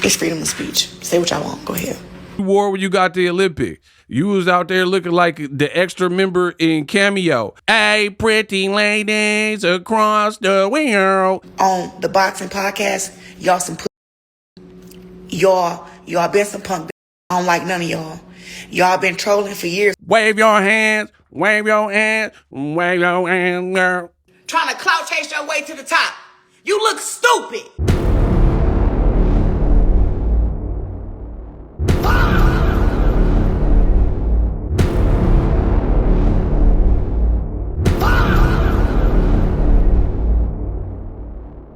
It's freedom of speech. Say what y'all want. Go ahead. You wore when you got the Olympics. You was out there looking like the extra member in CAMEO. Hey, pretty ladies across the world. On the boxing podcast, y'all some y'all been some punk. I don't like none of y'all. Y'all been trolling for years. Wave your hands, wave your hands, wave your hands, girl. Trying to clout chase your way to the top. You look stupid.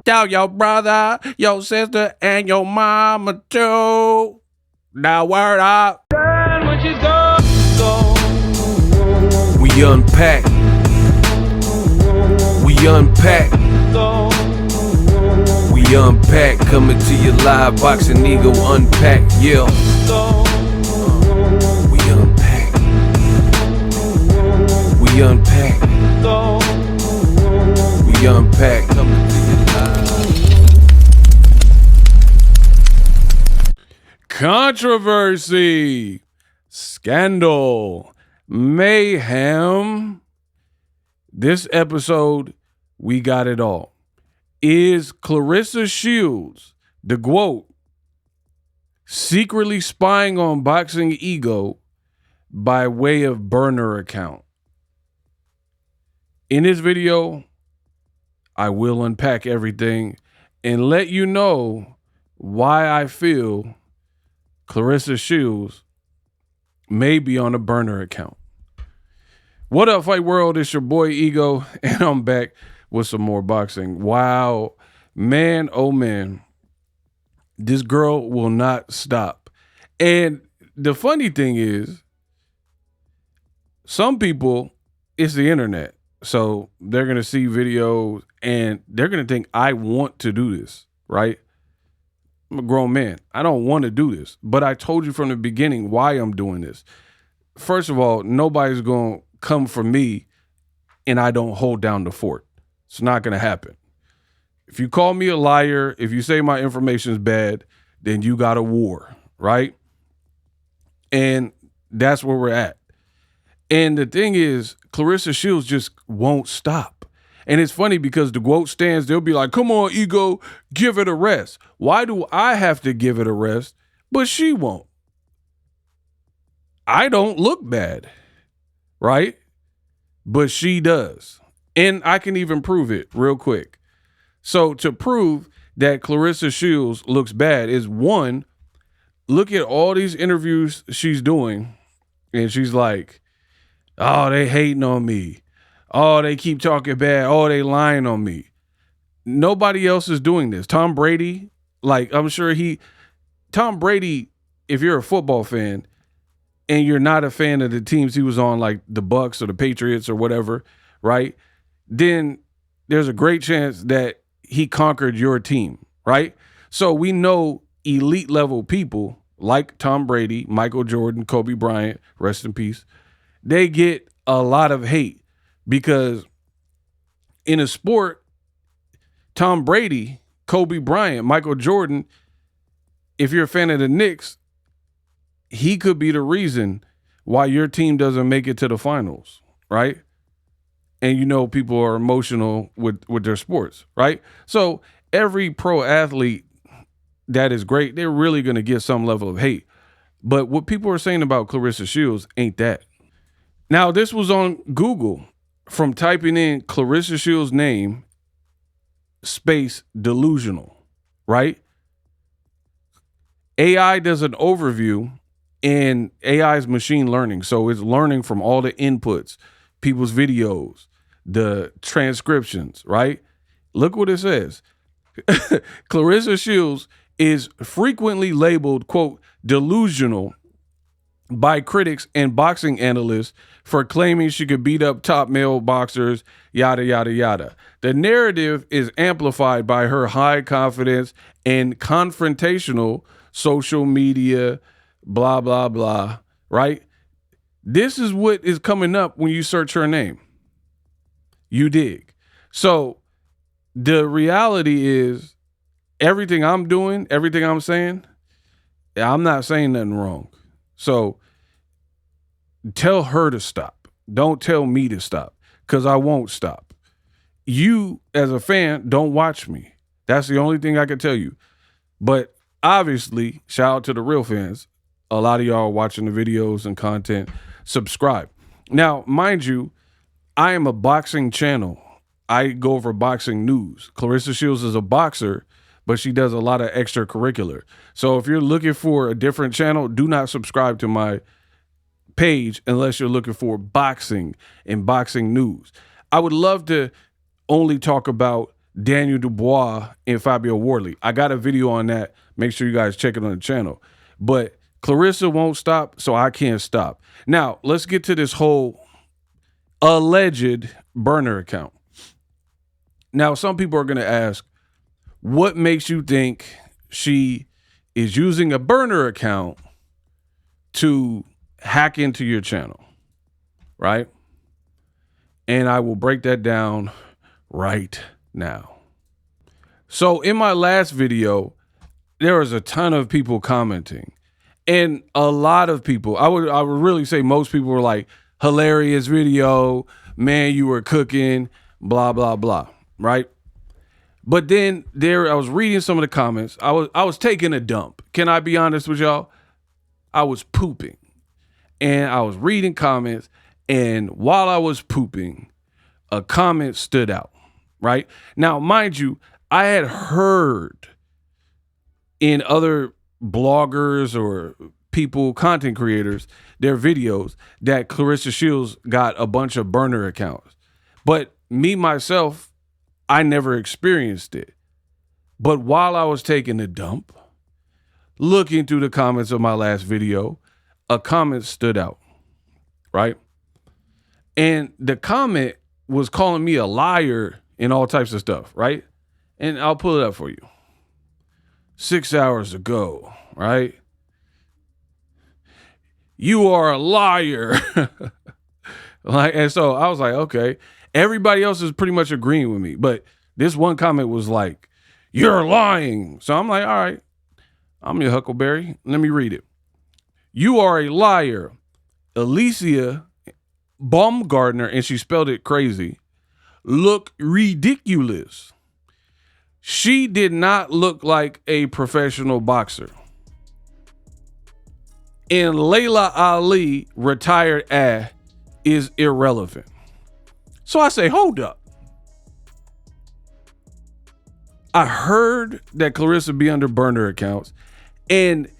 Tell your brother, your sister, and your mama too. Now word up. We unpack. We unpack. We unpack. Coming to you live, Boxingego unpack. Yeah. We unpack. We unpack. We unpack. Coming to you live. Controversy, scandal, mayhem. This episode, we got it all. Is Claressa Shields, the GWOAT, secretly spying on Boxingego by way of burner account? In this video, I will unpack everything and let you know why I feel Claressa Shields may be on a burner account. What up, Fight World? It's your boy Ego, and I'm back with some more boxing. Wow, man, oh man, this girl will not stop. And the funny thing is, some people, it's the internet, so they're gonna see videos and they're gonna think I want to do this, right? I'm a grown man. I don't want to do this, but I told you from the beginning why I'm doing this. First of all, nobody's going to come for me and I don't hold down the fort. It's not going to happen. If you call me a liar, if you say my information is bad, then you got a war, right? And that's where we're at. And the thing is, Claressa Shields just won't stop. And it's funny because the GWOAT stands, they'll be like, come on, Ego, give it a rest. Why do I have to give it a rest, but she won't? I don't look bad, right? But she does. And I can even prove it real quick. So to prove that Claressa Shields looks bad is, one, look at all these interviews she's doing. And she's like, oh, they hating on me. Oh, they keep talking bad. Oh, they lying on me. Nobody else is doing this. Tom Brady, like, I'm sure Tom Brady, if you're a football fan and you're not a fan of the teams he was on, like the Bucks or the Patriots or whatever, right? Then there's a great chance that he conquered your team, right? So we know elite level people like Tom Brady, Michael Jordan, Kobe Bryant, rest in peace, they get a lot of hate. Because in a sport, Tom Brady, Kobe Bryant, Michael Jordan, if you're a fan of the Knicks, he could be the reason why your team doesn't make it to the finals, right? And you know people are emotional with their sports, right? So every pro athlete that is great, they're really going to get some level of hate. But what people are saying about Claressa Shields ain't that. Now, this was on Google. From typing in Claressa Shields' name, space delusional, right? AI does an overview, and AI is machine learning. So it's learning from all the inputs, people's videos, the transcriptions, right? Look what it says. Claressa Shields is frequently labeled, quote, delusional by critics and boxing analysts for claiming she could beat up top male boxers, yada, yada, yada. The narrative is amplified by her high confidence and confrontational social media, blah, blah, blah, right? This is what is coming up when you search her name. You dig? So the reality is everything I'm doing, everything I'm saying, I'm not saying nothing wrong. So tell her to stop. Don't tell me to stop, because I won't stop. You, as a fan, don't watch me. That's the only thing I can tell you. But obviously, shout out to the real fans. A lot of y'all are watching the videos and content. Subscribe. Now, mind you, I am a boxing channel. I go over boxing news. Claressa Shields is a boxer, but she does a lot of extracurricular. So if you're looking for a different channel, do not subscribe to my page unless you're looking for boxing and boxing news. I would love to only talk about Daniel Dubois and Fabio Wardley. I got a video on that. Make sure you guys check it on the channel. But Claressa won't stop, so I can't stop. Now, let's get to this whole alleged burner account. Now, some people are going to ask, what makes you think she is using a burner account to hack into your channel, right? And I will break that down right now. So in my last video, there was a ton of people commenting, and a lot of people, I would really say most people were like, hilarious video, man, you were cooking, blah, blah, blah, right? But then I was reading some of the comments. I was taking a dump. Can I be honest with y'all? I was pooping, and I was reading comments, and while I was pooping, a comment stood out, right? Now, mind you, I had heard in other bloggers or people, content creators, their videos that Claressa Shields got a bunch of burner accounts. But me, myself, I never experienced it. But while I was taking a dump, looking through the comments of my last video, a comment stood out, right? And the comment was calling me a liar and all types of stuff, right? And I'll pull it up for you. 6 hours ago, right? You are a liar. And so I was like, okay. Everybody else is pretty much agreeing with me. But this one comment was like, you're lying. So I'm like, all right, I'm your Huckleberry. Let me read it. You are a liar. ALYCIA BAUMGARDENER, and she spelled it crazy, look ridiculous. She did not look like a professional boxer. And LAILA Ali retired is irrelevant. So I say, hold up. I heard that Claressa be under burner accounts, and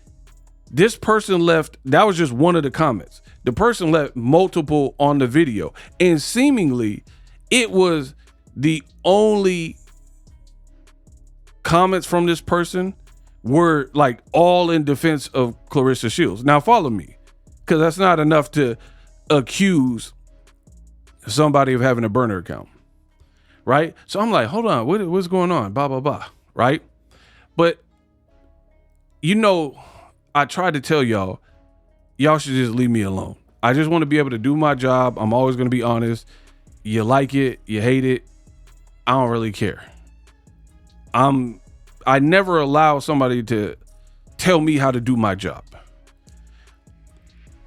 this person left, that was just one of the comments. The person left multiple on the video, and seemingly it was the only comments from this person were like all in defense of Claressa Shields. Now follow me, because that's not enough to accuse somebody of having a burner account, right? So I'm like, hold on, what's going on? Blah, blah, blah, right? But, you know, I tried to tell y'all should just leave me alone. I just want to be able to do my job. I'm always going to be honest. You like it, you hate it, I don't really care. I never allow somebody to tell me how to do my job.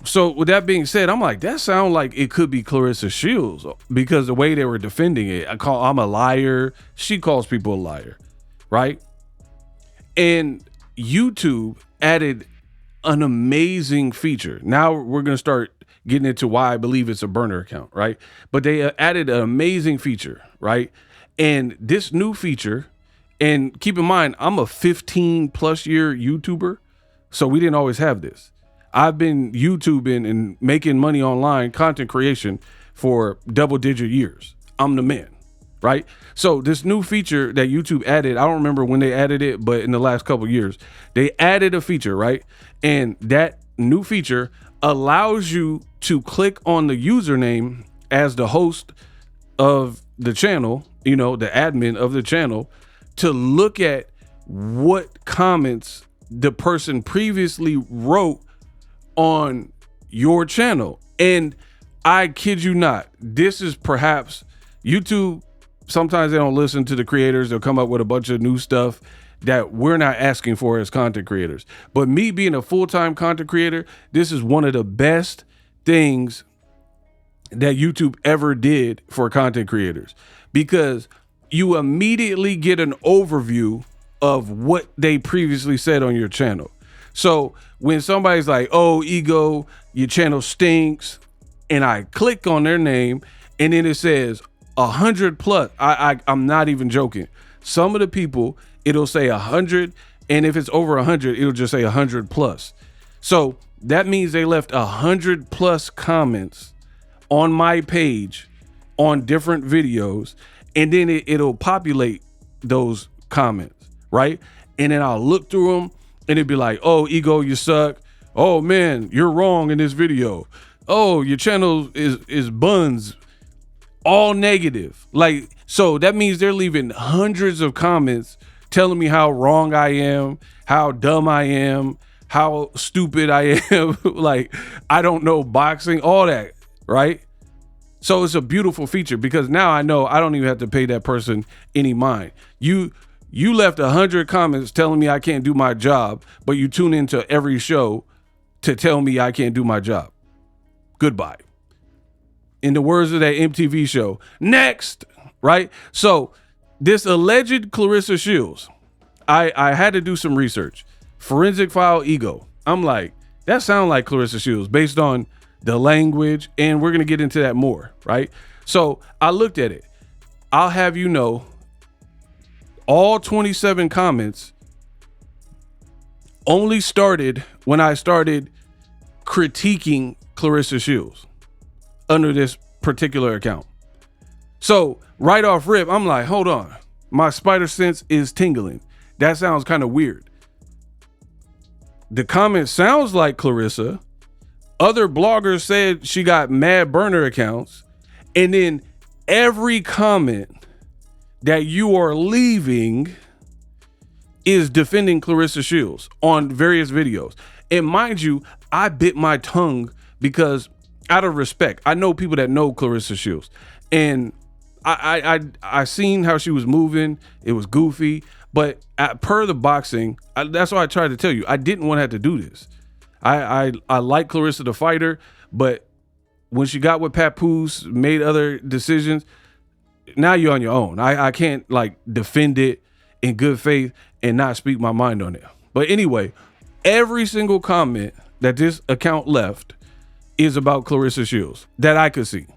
So with that being said, I'm like, that sounds like it could be Claressa Shields, because the way they were defending it, I'm a liar. She calls people a liar, right? And YouTube added an amazing feature. Now we're going to start getting into why I believe it's a burner account, right? But they added an amazing feature, right? And this new feature, and keep in mind, I'm a 15+ year YouTuber, so we didn't always have this. I've been YouTubing and making money online, content creation, for double-digit years. I'm the man, right? So this new feature that YouTube added, I don't remember when they added it, but in the last couple of years, they added a feature, right? And that new feature allows you to click on the username as the host of the channel, you know, the admin of the channel, to look at what comments the person previously wrote on your channel. And I kid you not, this is perhaps YouTube. Sometimes they don't listen to the creators. They'll come up with a bunch of new stuff that we're not asking for as content creators. But me being a full-time content creator, this is one of the best things that YouTube ever did for content creators, because you immediately get an overview of what they previously said on your channel. So when somebody's like, oh, Ego, your channel stinks, and I click on their name and then it says 100 plus, I'm not even joking. Some of the people, it'll say 100, and if it's over 100, it'll just say 100 plus. So that means they left 100 plus comments on my page on different videos, and then it'll populate those comments, right? And then I'll look through them and it'd be like, oh, Ego, you suck. Oh man, you're wrong in this video. Oh, your channel is buns, all negative. Like, so that means they're leaving hundreds of comments telling me how wrong I am, how dumb I am, how stupid I am. Like, I don't know boxing, all that, right? So it's a beautiful feature, because now I know I don't even have to pay that person any mind. You left 100 comments telling me I can't do my job, but you tune into every show to tell me I can't do my job. Goodbye. In the words of that MTV show, next, right? So this alleged Claressa Shields, I had to do some research. Forensic file Ego. I'm like, that sounds like Claressa Shields based on the language, and we're going to get into that more, right? So I looked at it. I'll have you know, all 27 comments only started when I started critiquing Claressa Shields under this particular account. So right off rip, I'm like, hold on, my spider sense is tingling. That sounds kind of weird. The comment sounds like Claressa. Other bloggers said she got mad burner accounts. And then every comment that you are leaving is defending Claressa Shields on various videos. And mind you, I bit my tongue because out of respect, I know people that know Claressa Shields, and I seen how she was moving. It was goofy, but per the boxing, that's why I tried to tell you, I didn't want to have to do this. I like Claressa the fighter, but when she got with PAPOOSE, made other decisions, now you're on your own. I can't like defend it in good faith and not speak my mind on it. But anyway, every single comment that this account left is about Claressa Shields that I could see.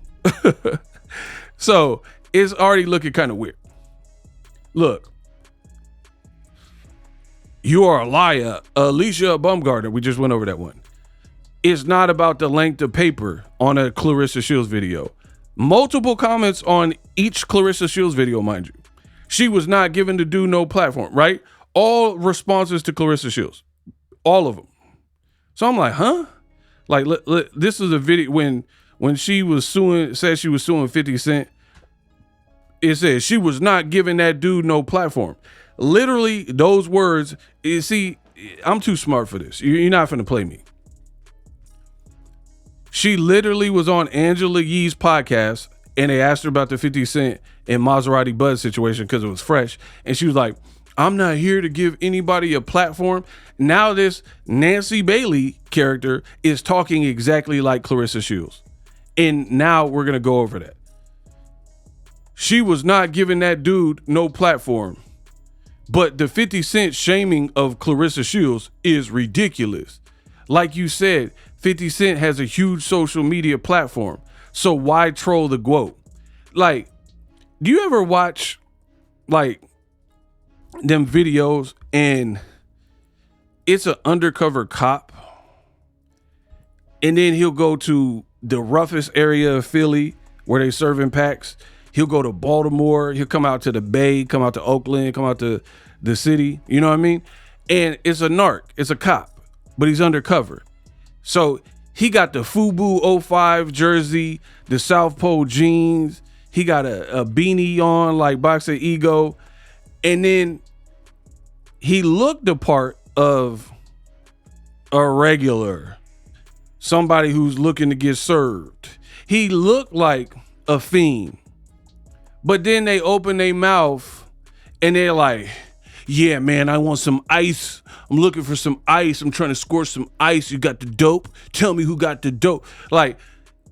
So it's already looking kind of weird. Look, you are a liar, ALYCIA Baumgardener. We just went over that one. It's not about the length of paper on a Claressa Shields video. Multiple comments on each Claressa Shields video, mind you. She was not given to do no platform, right? All responses to Claressa Shields, all of them. So I'm like, huh? Like, this is a video when she was suing, said she was suing 50 Cent. It says she was not giving that dude no platform. Literally, those words. You see, I'm too smart for this. You're not finna play me. She literally was on Angela Yee's podcast, and they asked her about the 50 Cent and Maserati Buzz situation because it was fresh. And she was like, I'm not here to give anybody a platform. Now this Nancy Bailey character is talking exactly like Claressa Shields. And now we're going to go over that. She was not giving that dude no platform. But the 50 Cent shaming of Claressa Shields is ridiculous. Like you said, 50 Cent has a huge social media platform. So why troll the GOAT? Like, do you ever watch like them videos and it's an undercover cop, and then he'll go to the roughest area of Philly where they serving packs. He'll go to Baltimore. He'll come out to the Bay, come out to Oakland, come out to the city. You know what I mean? And it's a narc. It's a cop, but he's undercover. So he got the FUBU 05 jersey, the South Pole jeans. He got a beanie on like Boxingego. And then he looked the part of a regular, somebody who's looking to get served. He looked like a fiend. But then they open their mouth and they're like, yeah, man, I want some ice. I'm looking for some ice. I'm trying to score some ice. You got the dope? Tell me who got the dope. Like,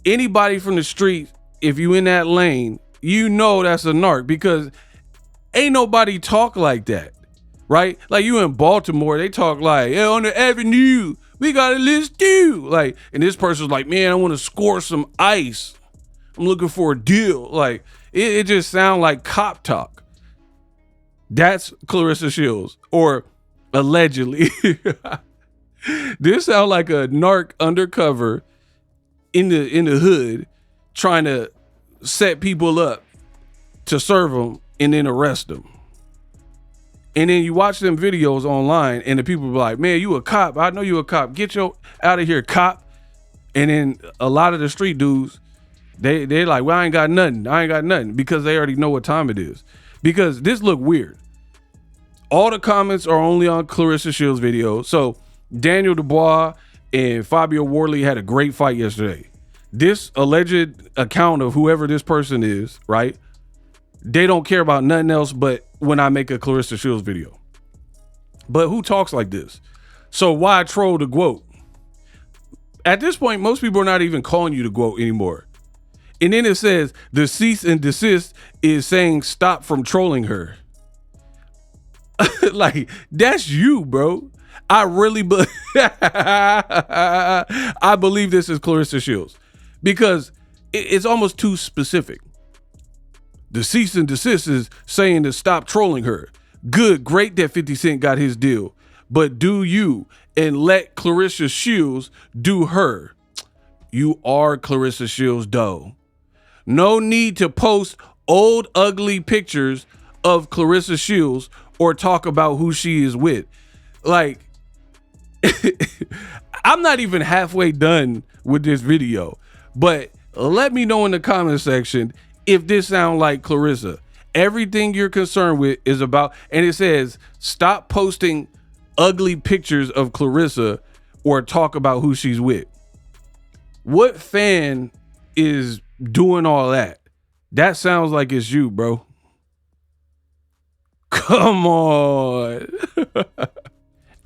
anybody from the street, if you in that lane, you know that's a narc, because ain't nobody talk like that, right? Like, you in Baltimore, they talk like, yeah, on the avenue, we got a list too. Like, and this person's like, man, I want to score some ice. I'm looking for a deal. Like, it just sound like cop talk. That's Claressa Shields, or allegedly. This sound like a narc undercover in the hood, trying to set people up to serve them and then arrest them. And then you watch them videos online, and the people be like, man, you a cop. I know you a cop. Get your out of here, cop. And then a lot of the street dudes, they're like, well, I ain't got nothing, because they already know what time it is. Because this look weird. All the comments are only on Claressa Shields' video. So Daniel Dubois and Fabio Wardley had a great fight yesterday. This alleged account of whoever this person is, right? They don't care about nothing else but when I make a Claressa Shields video. But who talks like this? So why troll the GWOAT? At this point, most people are not even calling you the GWOAT anymore. And then it says the cease and desist is saying stop from trolling her. Like, that's you, bro. I really I believe this is Claressa Shields, because it's almost too specific. The cease and desist is saying to stop trolling her. Good, great that 50 Cent got his deal, but do you and let Claressa Shields do her. You are Claressa Shields, though. No need to post old, ugly pictures of Claressa Shields or talk about who she is with. Like, I'm not even halfway done with this video, but let me know in the comment section if this sounds like Claressa. Everything you're concerned with is about, and it says, stop posting ugly pictures of Claressa or talk about who she's with. What fan is doing all that? That sounds like it's you, bro. Come on.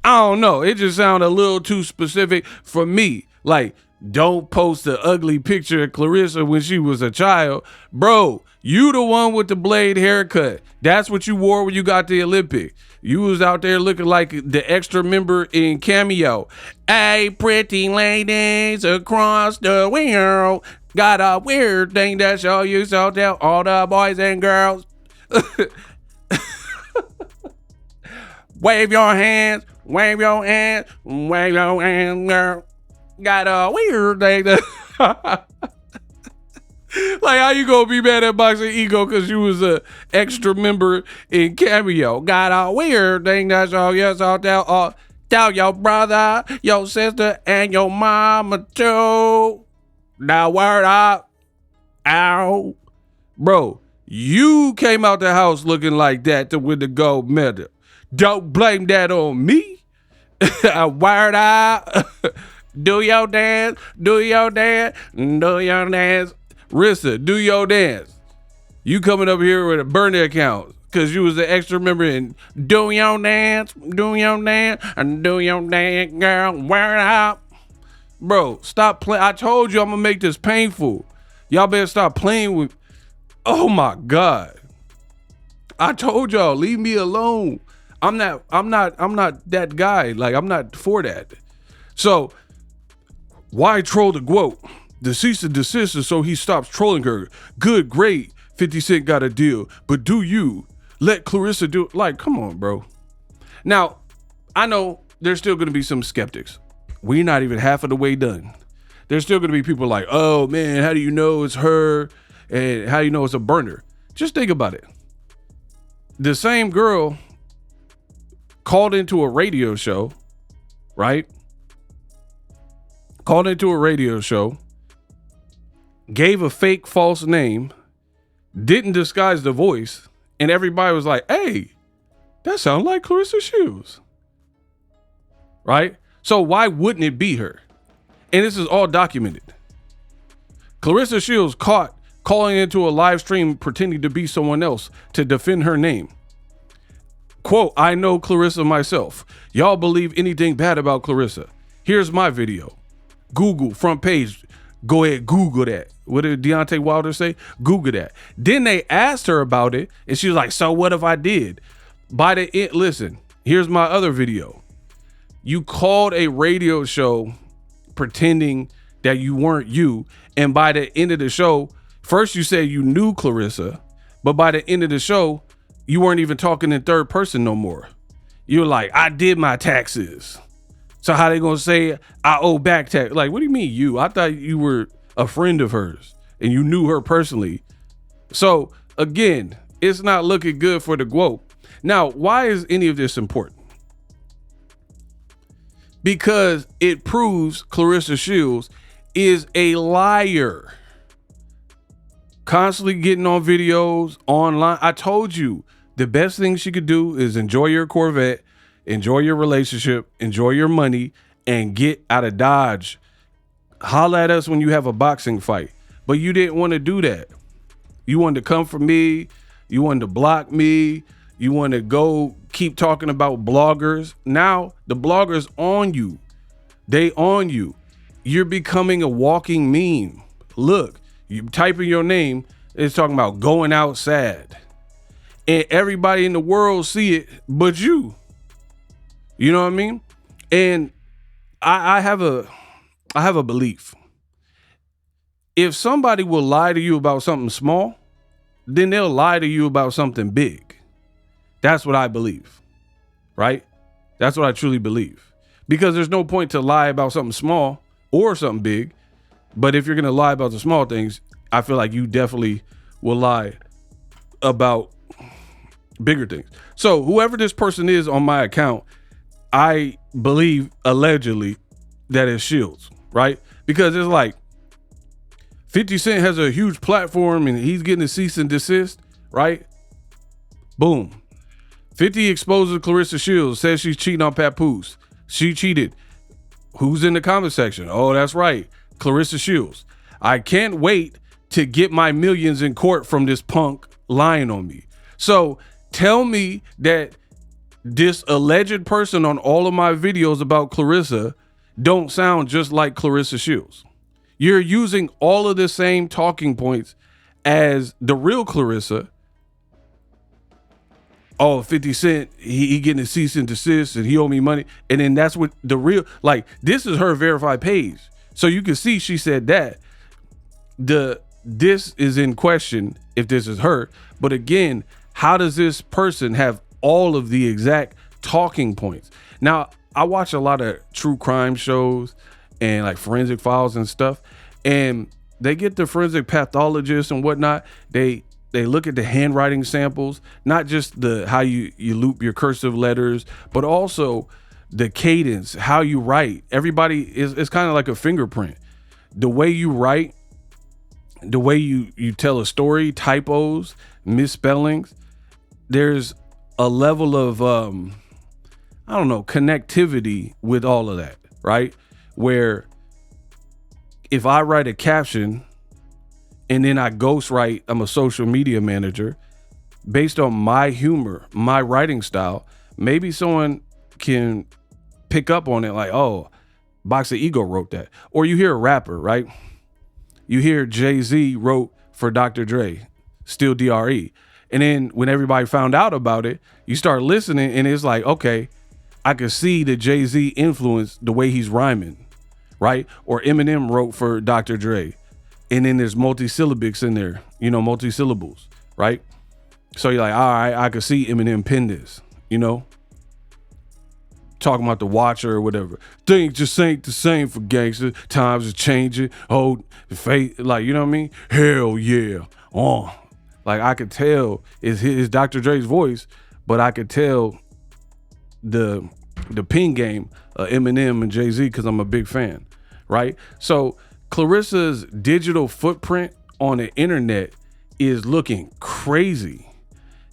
I don't know. It just sounded a little too specific for me. Like, don't post an ugly picture of Claressa when she was a child. Bro, you the one with the blade haircut. That's what you wore when you got the Olympics. You was out there looking like the extra member in Cameo. Hey, pretty ladies across the world, got a weird thing to show you, so tell all the boys and girls. Wave your hands, wave your hands, wave your hands, girl. Got a weird thing to... Like, how you gonna be mad at Boxingego because you was a extra member in Cameo? Got a weird thing to show you, so tell your brother, your sister, and your mama too. Now word up. Ow. Bro, you came out the house looking like that to win the gold medal. Don't blame that on me. Word up. Do your dance, do your dance, do your dance. Rissa, do your dance. You coming up here with a burner account because you was an extra member in do your dance, and do your dance, girl. Word up. Bro, stop playing. I told you I'm gonna make this painful. Y'all better stop playing with. Oh my God. I told y'all, leave me alone. I'm not that guy. Like, I'm not for that. So why troll the GWOAT? The cease and desist is so he stops trolling her. Good, great. 50 Cent got a deal, but do you let Claressa do it? Like, come on, bro. Now, I know there's still going to be some skeptics. We're not even half of the way done. There's still going to be people like, oh man, how do you know it's her? And how do you know it's a burner? Just think about it. The same girl called into a radio show, right? Called into a radio show, gave a fake false name, didn't disguise the voice, and everybody was like, hey, that sounds like Claressa Shields. Right? So why wouldn't it be her? And this is all documented. Claressa Shields caught calling into a live stream pretending to be someone else to defend her name. Quote, I know Claressa myself. Y'all believe anything bad about Claressa. Here's my video. Google, front page. Go ahead, Google that. What did Deontay Wilder say? Google that. Then they asked her about it, and she was like, so what if I did? By the end, listen, here's my other video. You called a radio show pretending that you weren't you, and by the end of the show, first you said you knew Claressa, but by the end of the show, you weren't even talking in third person no more. You were like, I did my taxes. So how they gonna say I owe back tax? Like, what do you mean you? I thought you were a friend of hers and you knew her personally. So again, it's not looking good for the GWOP. Now, why is any of this important? Because it proves Claressa Shields is a liar. Constantly getting on videos online. I told you the best thing she could do is enjoy your Corvette, enjoy your relationship, enjoy your money, and get out of Dodge. Holla at us when you have a boxing fight. But you didn't want to do that. You wanted to come for me. You wanted to block me. You want to go keep talking about bloggers. Now the bloggers on you. They on you. You're becoming a walking meme. Look, you type in your name, it's talking about going out sad. And everybody in the world see it but you. You know what I mean? And I have a belief. If somebody will lie to you about something small, then they'll lie to you about something big. That's what I believe, right? That's what I truly believe. Because there's no point to lie about something small or something big. But if you're going to lie about the small things, I feel like you definitely will lie about bigger things. So whoever this person is on my account, I believe allegedly that it's Shields, right? Because it's like 50 Cent has a huge platform and he's getting a cease and desist, right? Boom. 50 exposes Claressa Shields, says she's cheating on PAPOOSE. She cheated. Who's in the comment section? Oh, that's right. Claressa Shields. I can't wait to get my millions in court from this punk lying on me. So tell me that this alleged person on all of my videos about Claressa don't sound just like Claressa Shields. You're using all of the same talking points as the real Claressa. Oh, 50 Cent, he getting a cease and desist and he owe me money. And then that's what the real, like, this is her verified page. So you can see she said that. This is in question if this is her. But again, how does this person have all of the exact talking points? Now, I watch a lot of true crime shows and like forensic files and stuff, and they get the forensic pathologists and whatnot. They look at the handwriting samples, not just the how you loop your cursive letters, but also the cadence, how you write. Everybody is kind of like a fingerprint. The way you write, the way you tell a story, typos, misspellings, there's a level of I don't know, connectivity with all of that, right? Where if I write a caption and then I ghostwrite, I'm a social media manager, based on my humor, my writing style, maybe someone can pick up on it like, oh, Boxingego wrote that. Or you hear a rapper, right? You hear Jay-Z wrote for Dr. Dre, still DRE. And then when everybody found out about it, you start listening and it's like, okay, I could see the Jay-Z influence the way he's rhyming, right? Or Eminem wrote for Dr. Dre. And then there's multisyllabics in there, you know, multisyllables, right? So you're like, all right, I could see Eminem pen this, you know? Talking about the Watcher or whatever. Things just ain't the same for gangsters. Times are changing. Oh, fate, like, you know what I mean? Hell yeah. Oh, like I could tell it's Dr. Dre's voice, but I could tell the ping game, Eminem and Jay-Z, because I'm a big fan, right? So Claressa's digital footprint on the internet is looking crazy.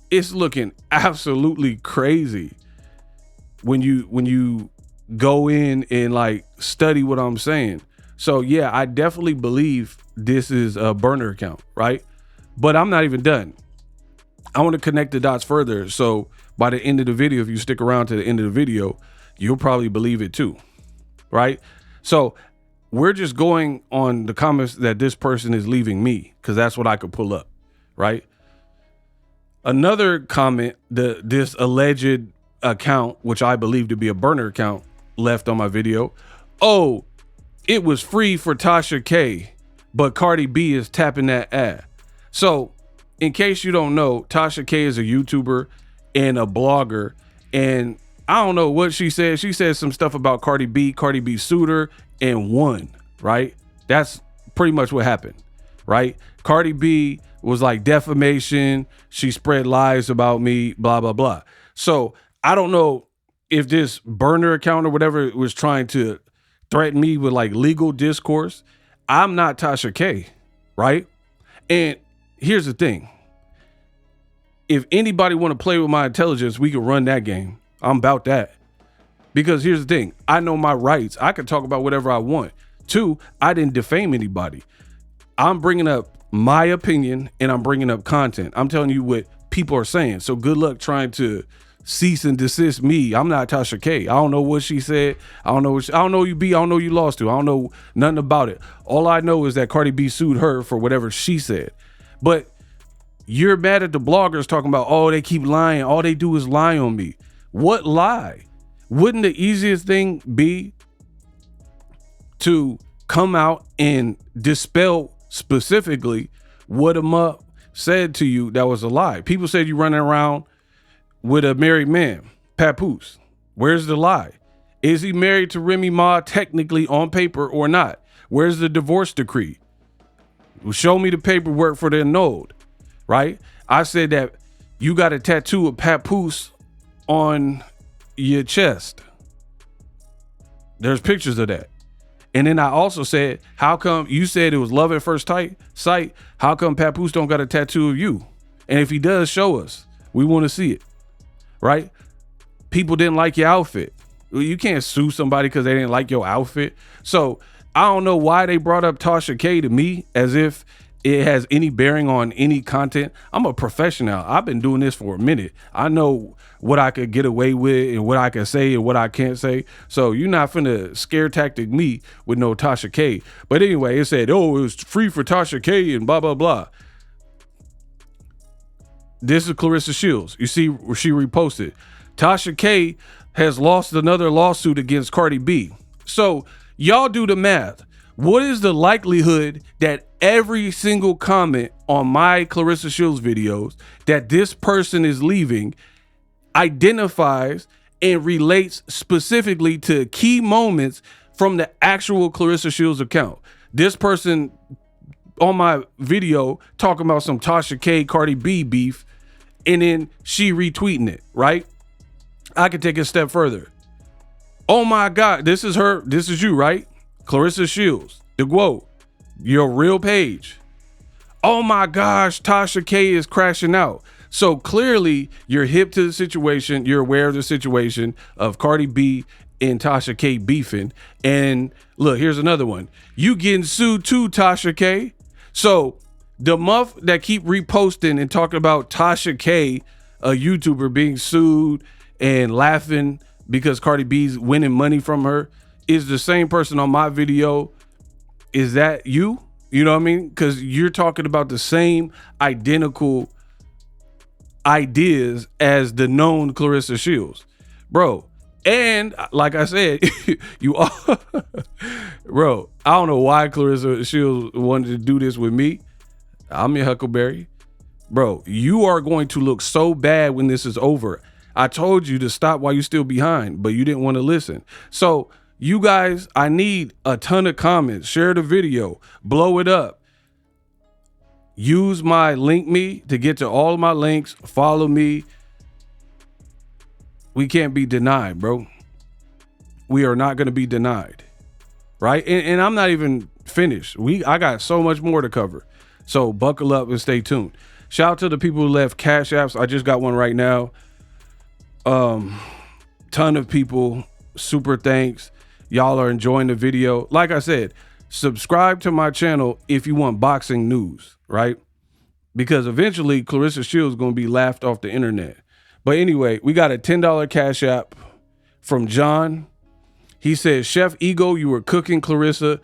It's looking absolutely crazy when you go in and like study what I'm saying. So yeah, I definitely believe this is a burner account, right? But I'm not even done. I want to connect the dots further. So by the end of the video, if you stick around to the end of the video, you'll probably believe it too, right? So we're just going on the comments that this person is leaving me, because that's what I could pull up, right? Another comment, this alleged account, which I believe to be a burner account, left on my video. Oh, it was free for Tasha K, but Cardi B is tapping that ad. So in case you don't know, Tasha K is a YouTuber and a blogger, and I don't know what she said. She said some stuff about Cardi B. Cardi B sued her and won, right? That's pretty much what happened, right? Cardi B was like defamation. She spread lies about me, blah, blah, blah. So I don't know if this burner account or whatever was trying to threaten me with like legal discourse. I'm not Tasha K, right? And here's the thing. If anybody want to play with my intelligence, we can run that game. I'm about that. Because here's the thing. I know my rights. I can talk about whatever I want. 2, I didn't defame anybody. I'm bringing up my opinion and I'm bringing up content. I'm telling you what people are saying. So good luck trying to cease and desist me. I'm not Tasha K. I don't know what she said. I don't know you B. I don't know you lost to. I don't know nothing about it. All I know is that Cardi B sued her for whatever she said. But you're mad at the bloggers talking about, oh, they keep lying. All they do is lie on me. What lie? Wouldn't the easiest thing be to come out and dispel specifically what a mutt said to you that was a lie? People said you running around with a married man, PAPOOSE. Where's the lie? Is he married to Remy Ma technically on paper or not? Where's the divorce decree? Show me the paperwork for the annulled, right? I said that you got a tattoo of PAPOOSE on your chest. There's pictures of that. And then I also said, how come you said it was love at first sight? How come PAPOOSE don't got a tattoo of you? And if he does, show us. We want to see it, right? People didn't like your outfit. You can't sue somebody because they didn't like your outfit. So I don't know why they brought up Tasha K to me as if it has any bearing on any content. I'm a professional. I've been doing this for a minute. I know what I could get away with and what I can say and what I can't say. So you're not finna scare tactic me with no Tasha K. But anyway, it said, oh, it was free for Tasha K and blah, blah, blah. This is Claressa Shields. You see, she reposted. Tasha K has lost another lawsuit against Cardi B. So y'all do the math. What is the likelihood that every single comment on my Claressa Shields videos that this person is leaving identifies and relates specifically to key moments from the actual Claressa Shields account? This person on my video talking about some Tasha K, Cardi B beef, and then she retweeting it, right? I could take it a step further. Oh my God, this is her, this is you, right? Claressa Shields, the quote, your real page. Oh my gosh, Tasha K is crashing out. So clearly you're hip to the situation. You're aware of the situation of Cardi B and Tasha K beefing. And look, here's another one. You getting sued too, Tasha K. So the muff that keep reposting and talking about Tasha K, a YouTuber, being sued and laughing because Cardi B's winning money from her, is the same person on my video. Is that you? You know what I mean? Because you're talking about the same identical ideas as the known Claressa Shields, bro. And like I said, you are, bro. I don't know why Claressa Shields wanted to do this with me. I'm your Huckleberry, bro. You are going to look so bad when this is over. I told you to stop while you're still behind, but you didn't want to listen. So you guys, I need a ton of comments. Share the video, blow it up. Use my link me to get to all of my links. Follow me. We can't be denied, bro. We are not going to be denied, right? And I'm not even finished. I got so much more to cover. So buckle up and stay tuned. Shout out to the people who left Cash Apps. I just got one right now. Ton of people. Super thanks. Y'all are enjoying the video. Like I said, subscribe to my channel if you want boxing news, right? Because eventually Claressa Shields is going to be laughed off the internet. But anyway, we got a $10 Cash App from John. He says, Chef Ego, you were cooking Claressa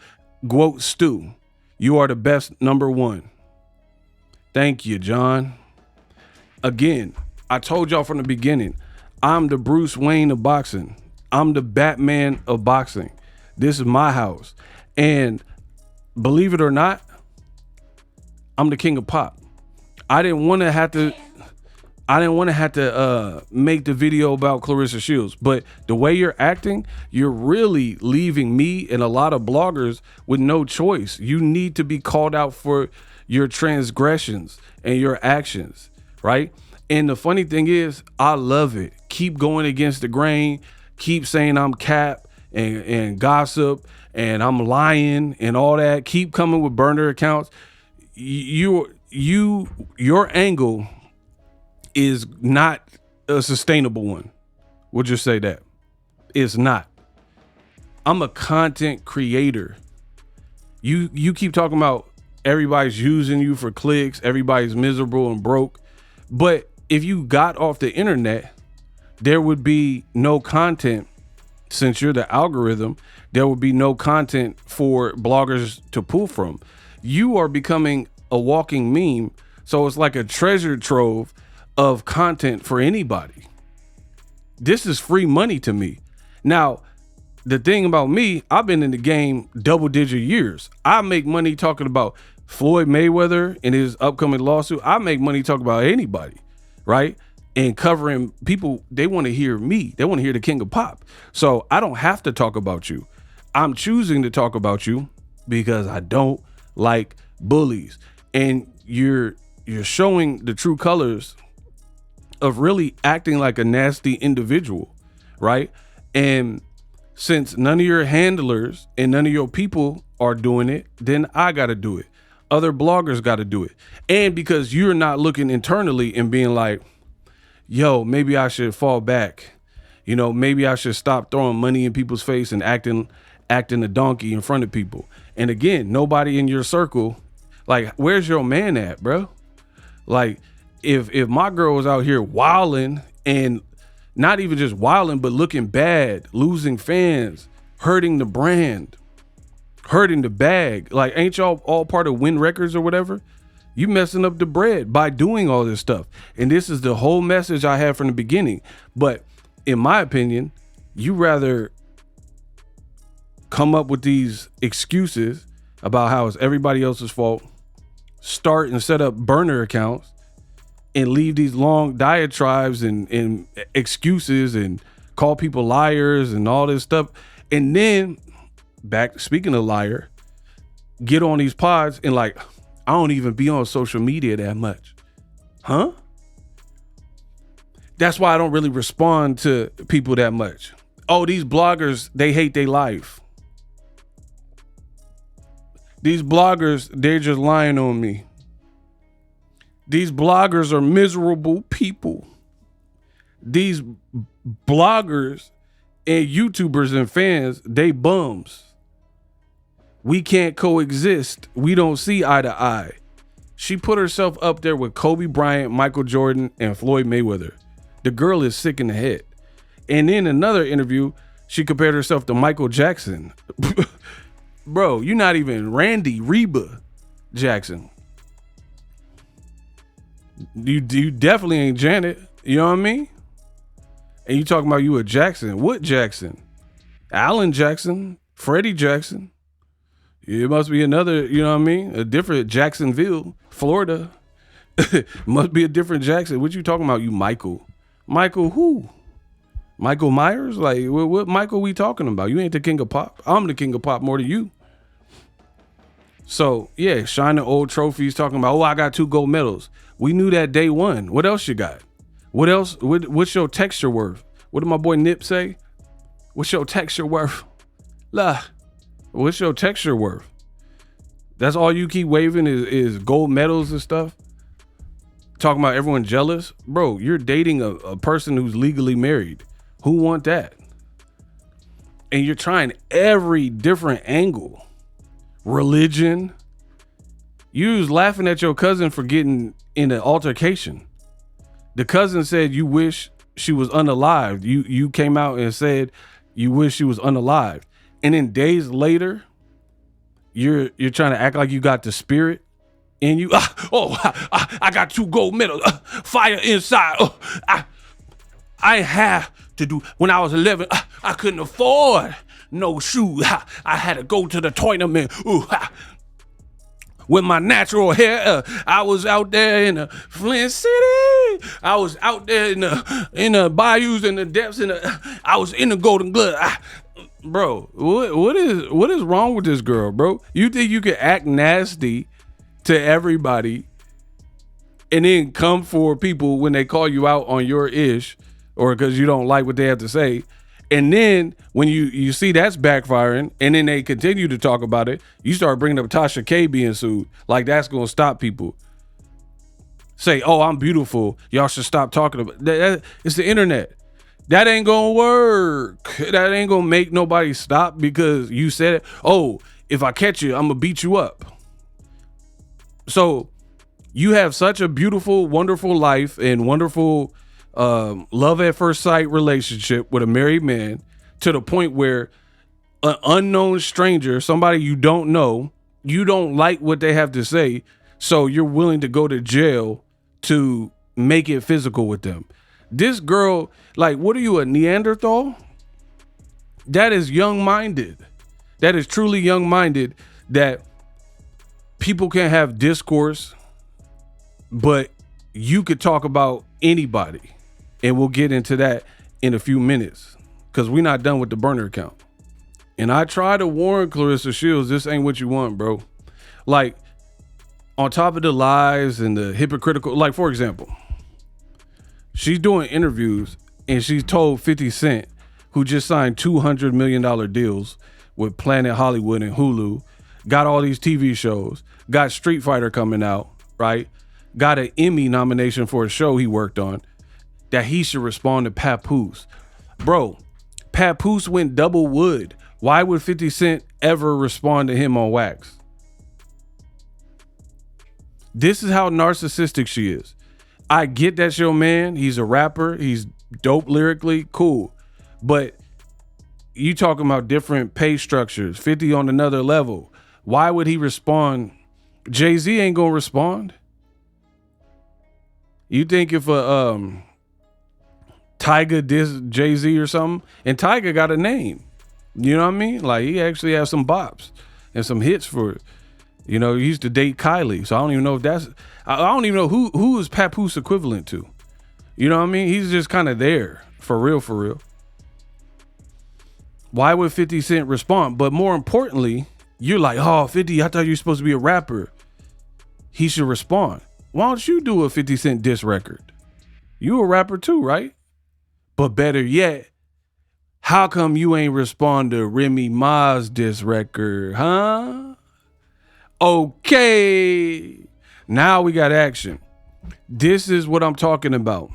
Guote stew. You are the best, #1. Thank you, John. Again, I told y'all from the beginning, I'm the Bruce Wayne of boxing. I'm the Batman of boxing. This is my house. And believe it or not, I'm the king of pop. I didn't want to have to make the video about Claressa Shields, but the way you're acting, you're really leaving me and a lot of bloggers with no choice. You need to be called out for your transgressions and your actions, right? And the funny thing is, I love it. Keep going against the grain. Keep saying I'm cap and gossip and I'm lying and all that. Keep coming with burner accounts. Your angle is not a sustainable one. We'll just say that. It's not. I'm a content creator. You keep talking about everybody's using you for clicks, everybody's miserable and broke. But if you got off the internet, there would be no content. Since you're the algorithm, there would be no content for bloggers to pull from. You are becoming a walking meme. So it's like a treasure trove of content for anybody. This is free money to me. Now, the thing about me, I've been in the game double-digit years. I make money talking about Floyd Mayweather and his upcoming lawsuit. I make money talking about anybody, right? And covering people, they want to hear me. They want to hear the king of pop. So I don't have to talk about you. I'm choosing to talk about you because I don't like bullies. And you're showing the true colors of really acting like a nasty individual, right? And since none of your handlers and none of your people are doing it, then I got to do it. Other bloggers got to do it. And because you're not looking internally and being like, yo, maybe I should fall back. You know, maybe I should stop throwing money in people's face and acting a donkey in front of people. And again, nobody in your circle, like, where's your man at, bro? Like, if my girl was out here wilding and not even just wilding, but looking bad, losing fans, hurting the brand, hurting the bag, like, ain't y'all all part of Win Records or whatever? You messing up the bread by doing all this stuff. And this is the whole message I had from the beginning. But in my opinion, you rather come up with these excuses about how it's everybody else's fault, start and set up burner accounts, and leave these long diatribes and excuses and call people liars and all this stuff. And then, speaking of liar, get on these pods and like, I don't even be on social media that much. Huh? That's why I don't really respond to people that much. Oh, these bloggers, they hate their life. These bloggers, they're just lying on me. These bloggers are miserable people. These bloggers and YouTubers and fans, they bums. We can't coexist. We don't see eye to eye. She put herself up there with Kobe Bryant, Michael Jordan, and Floyd Mayweather. The girl is sick in the head. And in another interview, she compared herself to Michael Jackson. Bro, you're not even Randy Reba Jackson. You definitely ain't Janet. You know what I mean? And you talking about you a Jackson. What Jackson? Alan Jackson? Freddie Jackson? It must be another, you know what I mean? A different Jacksonville, Florida. Must be a different Jackson. What you talking about, you Michael? Michael who? Michael Myers? Like, what Michael we talking about? You ain't the king of pop. I'm the king of pop more than you. So, yeah, shining old trophies, talking about, oh, I got 2 gold medals. We knew that day one. What else you got? What else? What's your texture worth? What did my boy Nip say? What's your texture worth? What's your texture worth? That's all you keep waving is gold medals and stuff? Talking about everyone jealous? Bro, you're dating a person who's legally married. Who want that? And you're trying every different angle. Religion. You was laughing at your cousin for getting in an altercation. The cousin said you wish she was unalived. You came out and said you wish she was unalived. And then days later, you're trying to act like you got the spirit in you. I got 2 gold medals. Fire inside. I have to do. When I was 11, I couldn't afford no shoes. I had to go to the tournament. With my natural hair, I was out there in the Flint City. I was out there in the bayous and the depths, I was in the Golden Glove. Bro, what is wrong with this girl, bro? You think you can act nasty to everybody and then come for people when they call you out on your ish or because you don't like what they have to say? And then when you see that's backfiring and then they continue to talk about it, you start bringing up Tasha K being sued. Like that's going to stop people. Say, oh, I'm beautiful. Y'all should stop talking about that. It's the internet. That ain't going to work. That ain't going to make nobody stop because you said it. Oh, if I catch you, I'm going to beat you up. So you have such a beautiful, wonderful life and wonderful love at first sight relationship with a married man to the point where an unknown stranger, somebody you don't know, you don't like what they have to say, so you're willing to go to jail to make it physical with them. This girl, like, what are you, a Neanderthal? That is young-minded. That is truly young-minded, that people can have discourse, but you could talk about anybody. And we'll get into that in a few minutes because we're not done with the burner account. And I try to warn Claressa Shields, this ain't what you want, bro. Like, on top of the lies and the hypocritical, like, for example, she's doing interviews and she's told 50 Cent, who just signed $200 million deals with Planet Hollywood and Hulu, got all these TV shows, got Street Fighter coming out, right? Got an Emmy nomination for a show he worked on, that he should respond to PAPOOSE. Bro, PAPOOSE went double wood. Why would 50 Cent ever respond to him on wax? This is how narcissistic she is. I get that's your man. He's a rapper. He's dope lyrically. Cool. But you talking about different pay structures. 50 on another level. Why would he respond? Jay-Z ain't gonna respond. You think if a Tyga dissed Jay-Z or something, and Tyga got a name, you know what I mean? Like, he actually has some bops and some hits for it. You know, he used to date Kylie, so I don't even know if I don't even know who is Papoose equivalent to. You know what I mean? He's just kind of there, for real, for real. Why would 50 Cent respond? But more importantly, you're like, oh, 50, I thought you were supposed to be a rapper. He should respond. Why don't you do a 50 Cent diss record? You a rapper too, right? But better yet, how come you ain't respond to Remy Ma's diss record, huh? Okay. Now we got action. This is what I'm talking about.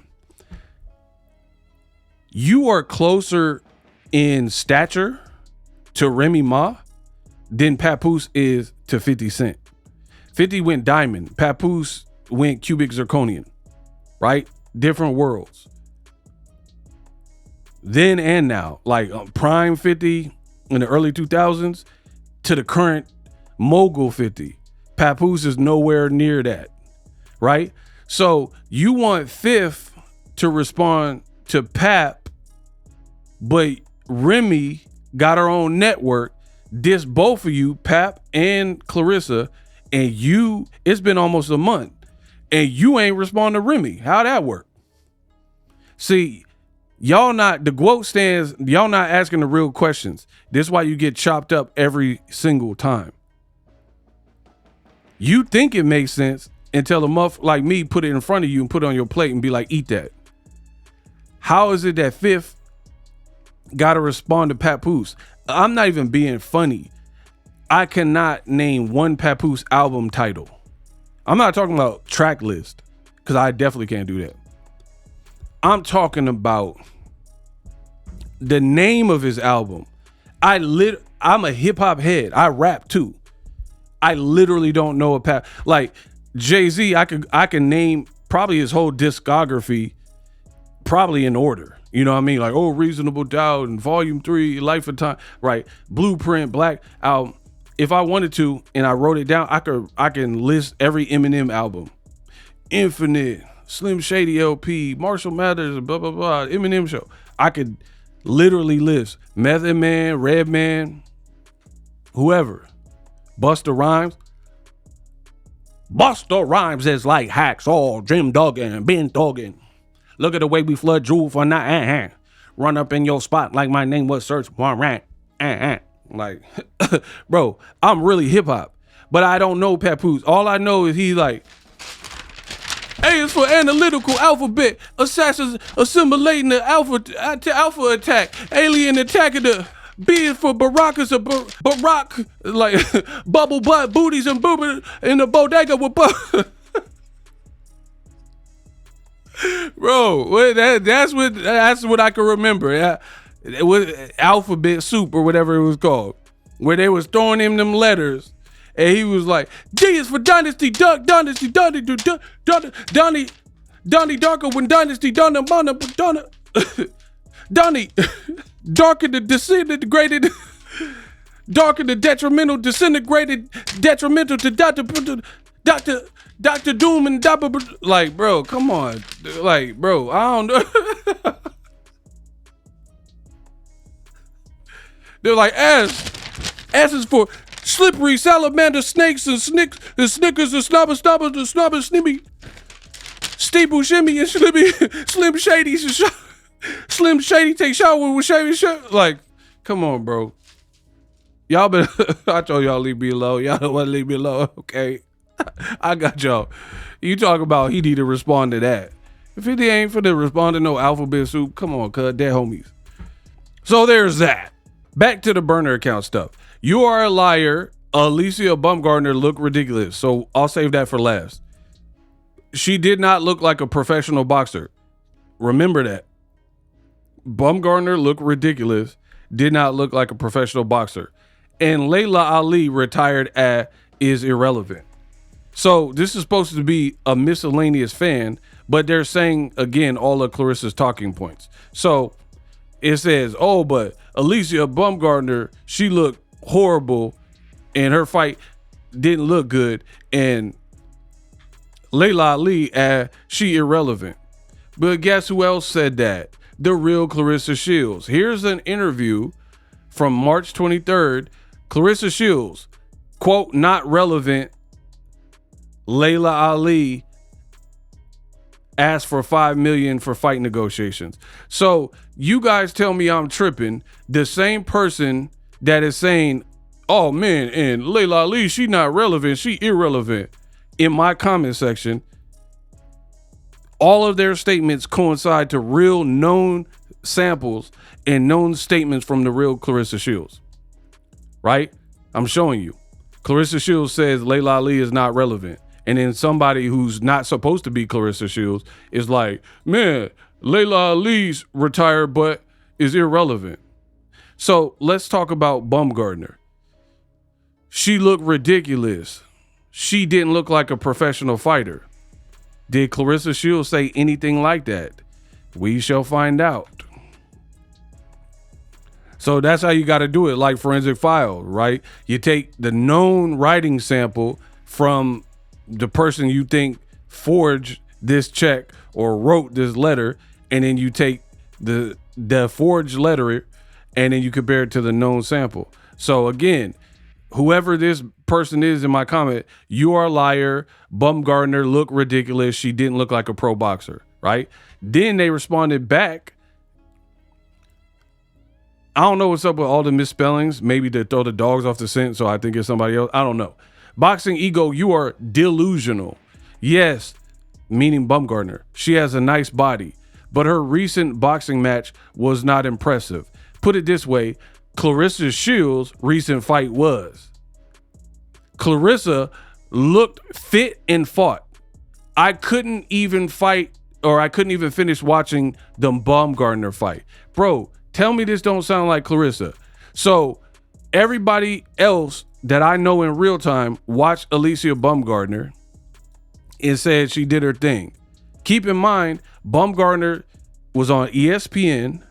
You are closer in stature to Remy Ma than Papoose is to 50 Cent. 50 went diamond. Papoose went cubic zirconian, right? Different worlds. Then and now, like prime 50 in the early 2000s to the current mogul 50. Papoose is nowhere near that, right? So you want Fifth to respond to Pap, but Remy got her own network, diss both of you, Pap and Claressa, and it's been almost a month, and you ain't respond to Remy. How'd that work? See, the quote stands, y'all not asking the real questions. This is why you get chopped up every single time. You think it makes sense until a muff like me put it in front of you and put it on your plate and be like, eat that. How is it that Fifth got to respond to Papoose? I'm not even being funny. I cannot name one Papoose album title. I'm not talking about track list because I definitely can't do that. I'm talking about the name of his album. I'm a hip hop head. I rap too. I literally don't know a Like Jay-Z, I can name probably his whole discography probably in order. You know what I mean? Like, oh, Reasonable Doubt and Volume 3, Life of Time, right? Blueprint, Black Album. If I wanted to and I wrote it down, I can list every Eminem album. Infinite, Slim Shady LP, Marshall Mathers, blah, blah, blah, Eminem Show. I could literally list Method Man, Redman, whoever. Busta Rhymes. Busta Rhymes is like Hacksaw, Jim Duggan, Ben Duggan. Look at the way we flood Jewel for night. Run up in your spot like my name was Search Warrant. Like, bro, I'm really hip hop, but I don't know Papoose. All I know is he's like, A is for analytical alphabet, assassins assimilating the alpha attack, alien attacking the B is for Baracas, Barack, like bubble butt booties and booby in the bodega with bro. That's what I can remember. Yeah. It was Alphabet Soup or whatever it was called, where they was throwing him them letters, and he was like, D is for Dynasty, Donnie Darker when Dynasty, Donnie, Darker the disintegrated, Darker the detrimental, disintegrated, detrimental to Dr. Doom and Dapper. Like, bro, come on. Like, bro, I don't know. They're like, S is for slippery salamander snakes and Snickers and snobber snibby, steeple shimmy and slim shady, slim shady take shower with shaving shirt. Like, come on, bro. Y'all better, I told y'all leave me alone. Y'all don't want to leave me alone, okay? I got y'all. You talk about he need to respond to that. If he ain't for to respond to no Alphabet Soup, come on, cuz, dead homies. So there's that. Back to the burner account stuff. You are a liar. ALYCIA Baumgardner looked ridiculous. So I'll save that for last. She did not look like a professional boxer. Remember that. Baumgardner looked ridiculous. Did not look like a professional boxer. And LAILA Ali retired is irrelevant. So this is supposed to be a miscellaneous fan, but they're saying, again, all of Claressa's talking points. So it says, oh, but ALYCIA Baumgardner, she looked horrible and her fight didn't look good. And LAILA Ali, she irrelevant. But guess who else said that? The real Claressa Shields. Here's an interview from March 23rd. Claressa Shields, quote, not relevant. LAILA Ali asked for $5 million for fight negotiations. So you guys tell me I'm tripping. The same person that is saying, oh man, and LAILA Ali, she not relevant, she irrelevant. In my comment section, all of their statements coincide to real known samples and known statements from the real Claressa Shields. Right? I'm showing you. Claressa Shields says LAILA Ali is not relevant. And then somebody who's not supposed to be Claressa Shields is like, man, LAILA Ali's retired but is irrelevant. So let's talk about Baumgardner. She looked ridiculous. She didn't look like a professional fighter. Did Claressa Shields say anything like that? We shall find out. So that's how you got to do it, like Forensic File, right? You take the known writing sample from the person you think forged this check or wrote this letter, and then you take the forged letter and then you compare it to the known sample. So again, whoever this person is in my comment, you are a liar. Baumgardner looked ridiculous. She didn't look like a pro boxer, right? Then they responded back. I don't know what's up with all the misspellings. Maybe to throw the dogs off the scent, so I think it's somebody else. I don't know. Boxingego, you are delusional. Yes, meaning Baumgardner. She has a nice body, but her recent boxing match was not impressive. Put it this way, Claressa Shields' recent fight was. Claressa looked fit and fought. I couldn't even finish watching the Baumgardner fight. Bro, tell me this don't sound like Claressa. So everybody else that I know in real time watched ALYCIA Baumgardner and said she did her thing. Keep in mind, Baumgardner was on ESPN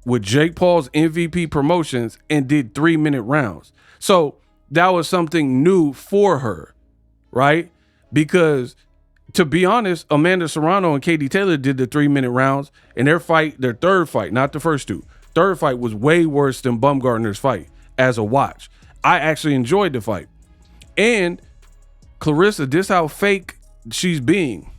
with Jake Paul's MVP Promotions and did 3-minute rounds. So that was something new for her, right? Because to be honest, Amanda Serrano and Katie Taylor did the 3-minute rounds, and their third fight, not the first two, third fight was way worse than Baumgardner's fight as a watch. I actually enjoyed the fight. And Claressa, this how fake she's being.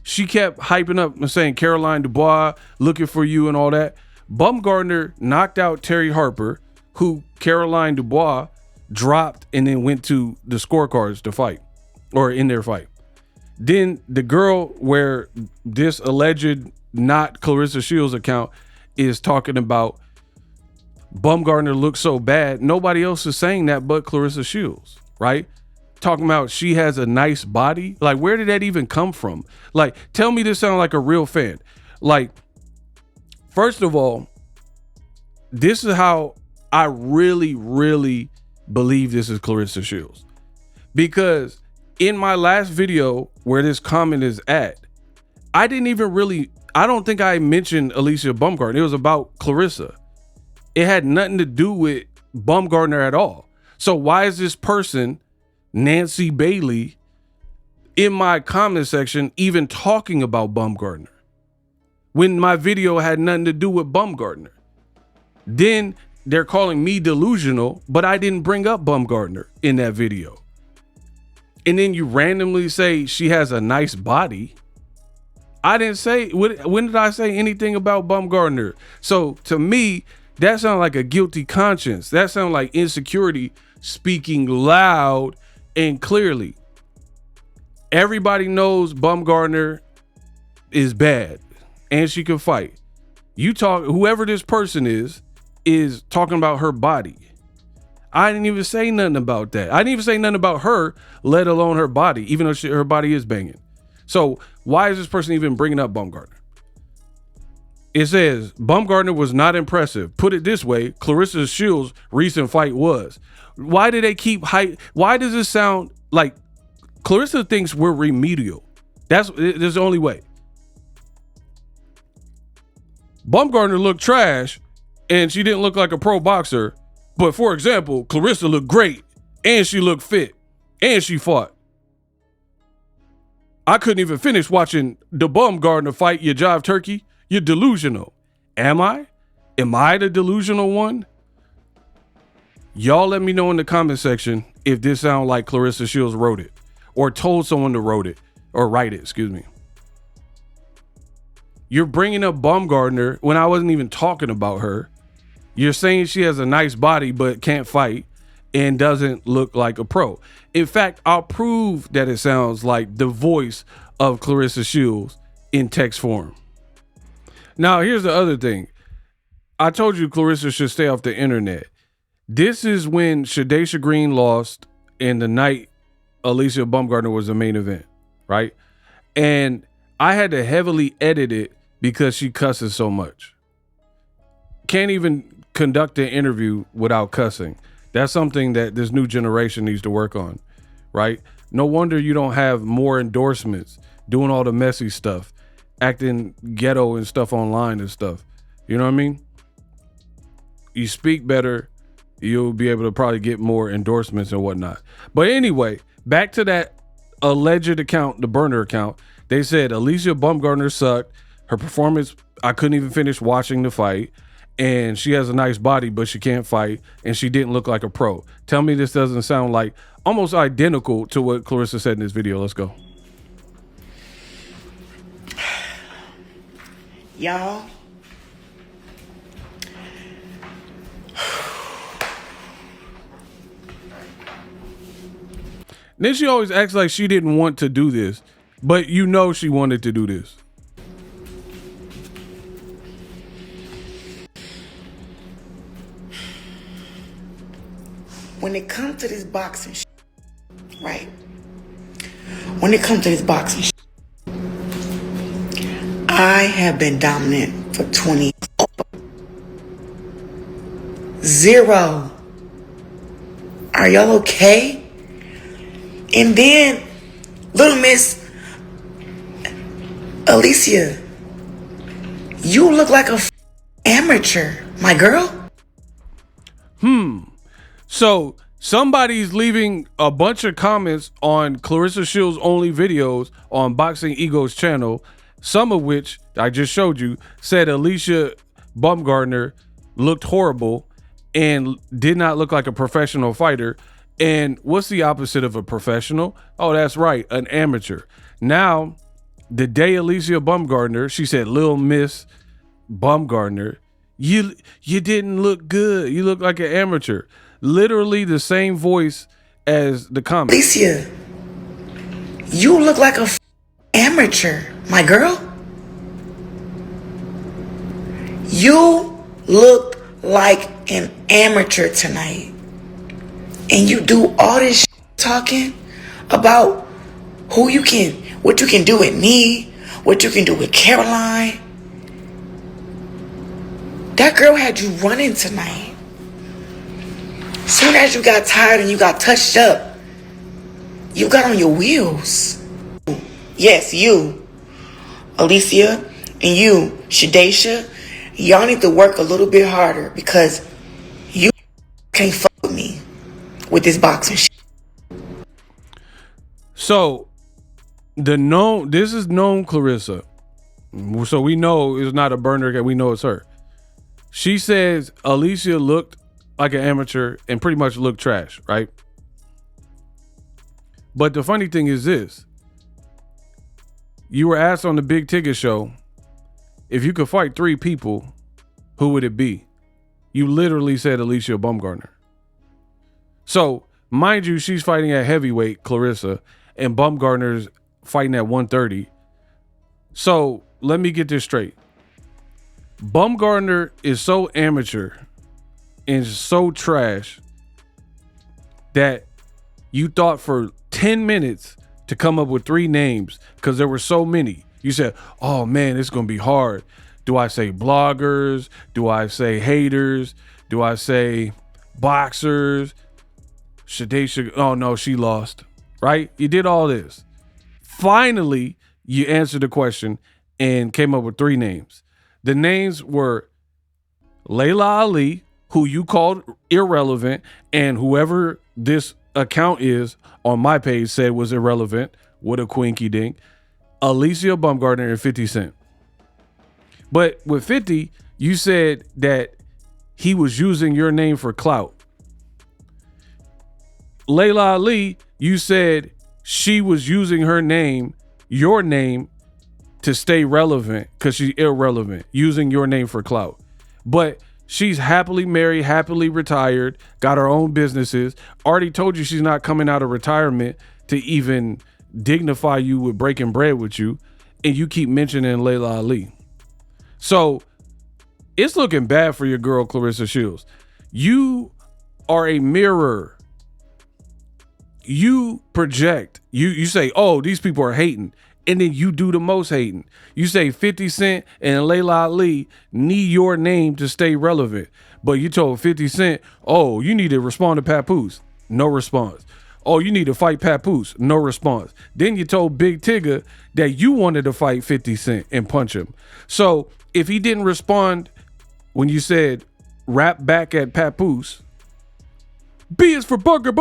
She kept hyping up and saying Caroline Dubois looking for you and all that. Baumgardner knocked out Terry Harper, who Caroline Dubois dropped and then went to the scorecards to fight, or in their fight. Then the girl where this alleged not Claressa Shields account is talking about Baumgardner looks so bad. Nobody else is saying that but Claressa Shields, right? Talking about she has a nice body. Like, where did that even come from? Like, tell me this sounds like a real fan. Like, first of all, this is how I really, really believe this is Claressa Shields. Because in my last video where this comment is at, I don't think I mentioned ALYCIA Baumgardner. It was about Claressa. It had nothing to do with Baumgardner at all. So why is this person, Nancy Bailey, in my comment section even talking about Baumgardner when my video had nothing to do with Baumgardner? Then they're calling me delusional, but I didn't bring up Baumgardner in that video. And then you randomly say she has a nice body. I didn't say, when did I say anything about Baumgardner? So to me, that sounds like a guilty conscience. That sounds like insecurity speaking loud and clearly. Everybody knows Baumgardner is bad and she can fight. Whoever this person is talking about her body. I didn't even say nothing about that. I didn't even say nothing about her, let alone her body, even though her body is banging. So why is this person even bringing up Baumgardner? It says Baumgardner was not impressive. Put it this way, Claressa Shields' recent fight was. Why do they keep hype? Why does it sound like Claressa thinks we're remedial? That's the only way. Baumgardner looked trash and she didn't look like a pro boxer. But for example, Claressa looked great and she looked fit and she fought. I couldn't even finish watching the Baumgardner fight, you jive turkey. You're delusional. Am I? Am I the delusional one? Y'all let me know in the comment section if this sounds like Claressa Shields wrote it or told someone to write it, excuse me. You're bringing up Baumgardner when I wasn't even talking about her. You're saying she has a nice body but can't fight and doesn't look like a pro. In fact, I'll prove that it sounds like the voice of Claressa Shields in text form. Now, here's the other thing. I told you Claressa should stay off the internet. This is when SHADASIA Green lost and the night ALYCIA Baumgardner was the main event, right? And I had to heavily edit it because she cusses so much. Can't even conduct an interview without cussing. That's something that this new generation needs to work on, right? No wonder you don't have more endorsements, doing all the messy stuff, acting ghetto and stuff online and stuff. You know what I mean? You speak better, you'll be able to probably get more endorsements and whatnot. But anyway, back to that alleged account, the burner account. They said ALYCIA Baumgardner sucked. Her performance, I couldn't even finish watching the fight. And she has a nice body, but she can't fight. And she didn't look like a pro. Tell me this doesn't sound like almost identical to what Claressa said in this video. Let's go. Y'all. Then she always acts like she didn't want to do this, but you know she wanted to do this. When it comes to this boxing right? When it comes to this boxing I have been dominant for 20 years. 0. Are y'all okay? And then Little Miss ALYCIA, you look like a amateur, my girl. So somebody's leaving a bunch of comments on Claressa Shields' only videos on Boxingego's channel, some of which I just showed you, said ALYCIA BAUMGARDENER looked horrible and did not look like a professional fighter. And what's the opposite of a professional? Oh, that's right, an amateur. Now, the day ALYCIA BAUMGARDENER, she said, Lil Miss BAUMGARDENER, you didn't look good. You look like an amateur. Literally the same voice as the comment. ALYCIA, you look like a amateur, my girl. You look like an amateur tonight. And you do all this talking about what you can do with me, what you can do with Caroline. That girl had you running tonight. Soon as you got tired and you got touched up, you got on your wheels. Yes, you, ALYCIA, and you, SHADASIA, y'all need to work a little bit harder because you can't fuck with me with this boxing shit. So this is known Claressa. So we know it's not a burner, we know it's her. She says ALYCIA looked like an amateur and pretty much looked trash, right? But the funny thing is this. You were asked on the Big Ticket show, if you could fight 3 people, who would it be? You literally said ALYCIA BAUMGARDENER. So, mind you, she's fighting at heavyweight, Claressa, and BAUMGARDENER's fighting at 130. So, let me get this straight. BAUMGARDENER is so amateur and so trash that you thought for 10 minutes to come up with 3 names because there were so many. You said, oh man, it's going to be hard. Do I say bloggers? Do I say haters? Do I say boxers? SHADASIA, oh no, she lost, right? You did all this. Finally, you answered the question and came up with 3 names. The names were LAILA Ali, who you called irrelevant, and whoever this account is on my page said was irrelevant. What a quinky dink. ALYCIA BAUMGARDENER and 50 Cent. But with 50, you said that he was using your name for clout. LAILA Ali, you said she was using her name, your name, to stay relevant because she's irrelevant, using your name for clout. But she's happily married, happily retired, got her own businesses, already told you she's not coming out of retirement to even dignify you with breaking bread with you, and you keep mentioning LAILA Ali. So it's looking bad for your girl, Claressa Shields. You are a mirror. You project. You say, oh, these people are hating. And then you do the most hating. You say 50 Cent and LAILA Ali need your name to stay relevant. But you told 50 Cent, oh, you need to respond to PAPOOSE. No response. Oh, you need to fight PAPOOSE. No response. Then you told Big Tigger that you wanted to fight 50 Cent and punch him. So if he didn't respond when you said rap back at PAPOOSE, B is for burger,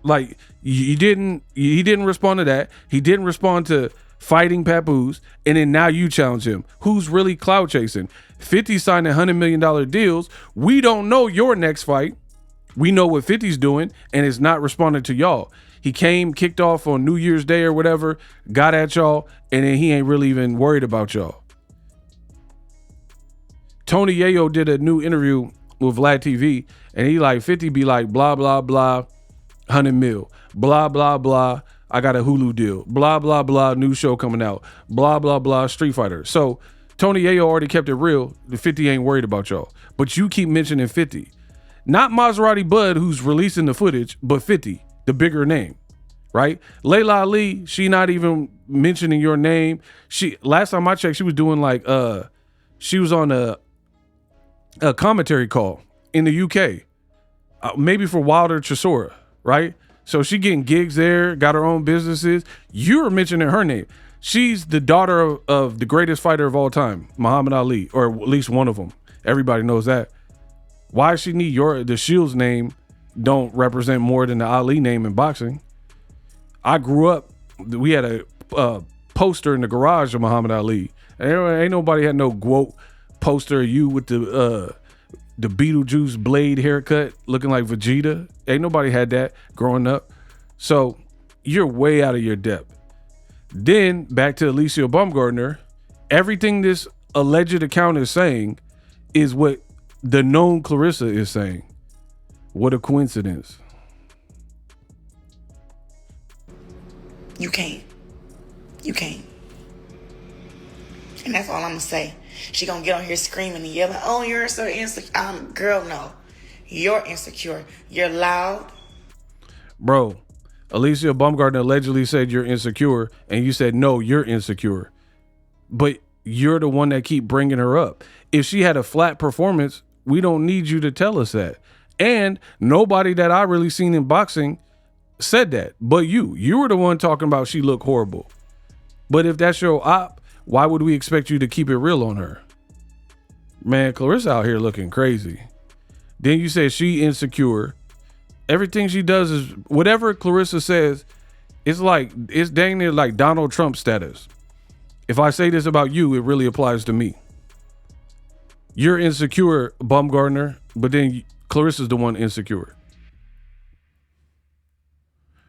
like he didn't respond to that. He didn't respond to fighting PAPOOSE, and then now you challenge him. Who's really clout chasing? 50 signed $100 million deals. We don't know your next fight. We know what 50's doing, and it's not responding to y'all. He came, kicked off on New Year's Day or whatever, got at y'all, and then he ain't really even worried about y'all. Tony Yayo did a new interview with Vlad TV, and he like 50 be like blah blah blah, 100 mil, blah blah blah. I got a Hulu deal, blah blah blah. New show coming out, blah blah blah. Street Fighter. So Tony Yayo already kept it real. The 50 ain't worried about y'all, but you keep mentioning 50, not Maserati Bud who's releasing the footage, but 50, the bigger name, right? LAILA Ali, she not even mentioning your name. She last time I checked, she was doing like she was on a commentary call in the UK, maybe for Wilder Chisora, right? So she getting gigs there, got her own businesses. You're mentioning her name. She's the daughter of the greatest fighter of all time, Muhammad Ali, or at least one of them. Everybody knows that. Why she need the Shields name don't represent more than the Ali name in boxing? I grew up, we had a poster in the garage of Muhammad Ali. Ain't nobody had no quote poster of you with the Beetlejuice blade haircut looking like Vegeta. Ain't nobody had that growing up. So you're way out of your depth. Then back to ALYCIA Baumgardner. Everything this alleged account is saying is what the known Claressa is saying. What a coincidence. You can't. You can't. And that's all I'm gonna say. She gonna get on here screaming and yelling, oh, you're so insecure. Girl, no. You're insecure. You're loud. Bro, ALYCIA Baumgardner allegedly said you're insecure, and you said, no, you're insecure. But you're the one that keep bringing her up. If she had a flat performance, we don't need you to tell us that. And nobody that I really seen in boxing said that. But you were the one talking about she looked horrible. But if that's your op, why would we expect you to keep it real on her? Man, Claressa out here looking crazy. Then you said she insecure. Everything she does is whatever Claressa says. It's dang near like Donald Trump status. If I say this about you, it really applies to me. You're insecure, Baumgardner, but then Claressa's the one insecure.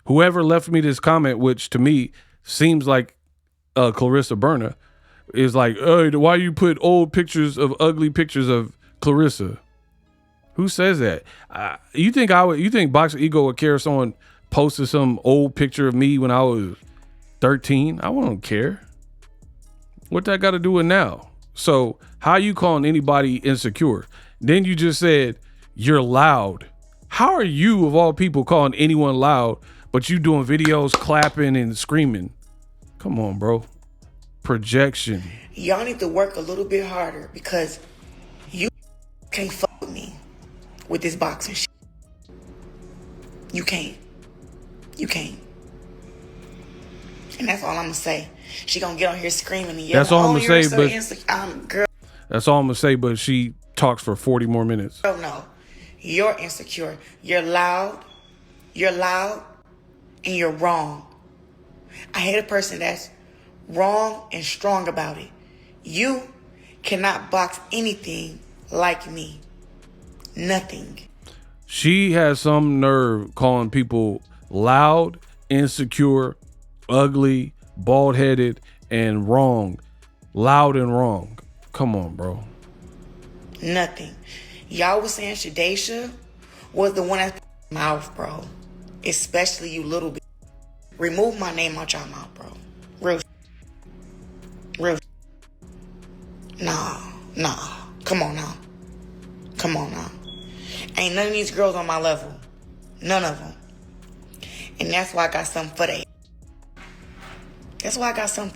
Whoever left me this comment, which to me seems like Claressa Burner, is like, hey, why you put old pictures of ugly pictures of Claressa? Who says that? You think Boxingego would care if someone posted some old picture of me when I was 13? I wouldn't care. What that got to do with now? So how you calling anybody insecure? Then you just said you're loud. How are you of all people calling anyone loud, but you doing videos clapping and screaming? Come on, bro. Projection. Y'all need to work a little bit harder because you can't fuck with me with this boxing shit. You can't. You can't. And that's all I'm gonna say. She gonna get on here screaming and yelling. That's all I'm gonna say, but girl. That's all I'm gonna say, but she talks for 40 more minutes. Oh no. You're insecure. You're loud. You're loud and you're wrong. I hate a person that's wrong and strong about it. You cannot box anything like me. Nothing. She has some nerve calling people loud, insecure, ugly, bald-headed, and wrong. Loud and wrong. Come on, bro. Nothing. Y'all was saying SHADASIA was the one at the mouth, bro. Especially you little bit. Remove my name out your mouth, bro. Real. Nah. Come on now. Ain't none of these girls on my level. None of them. And that's why I got something for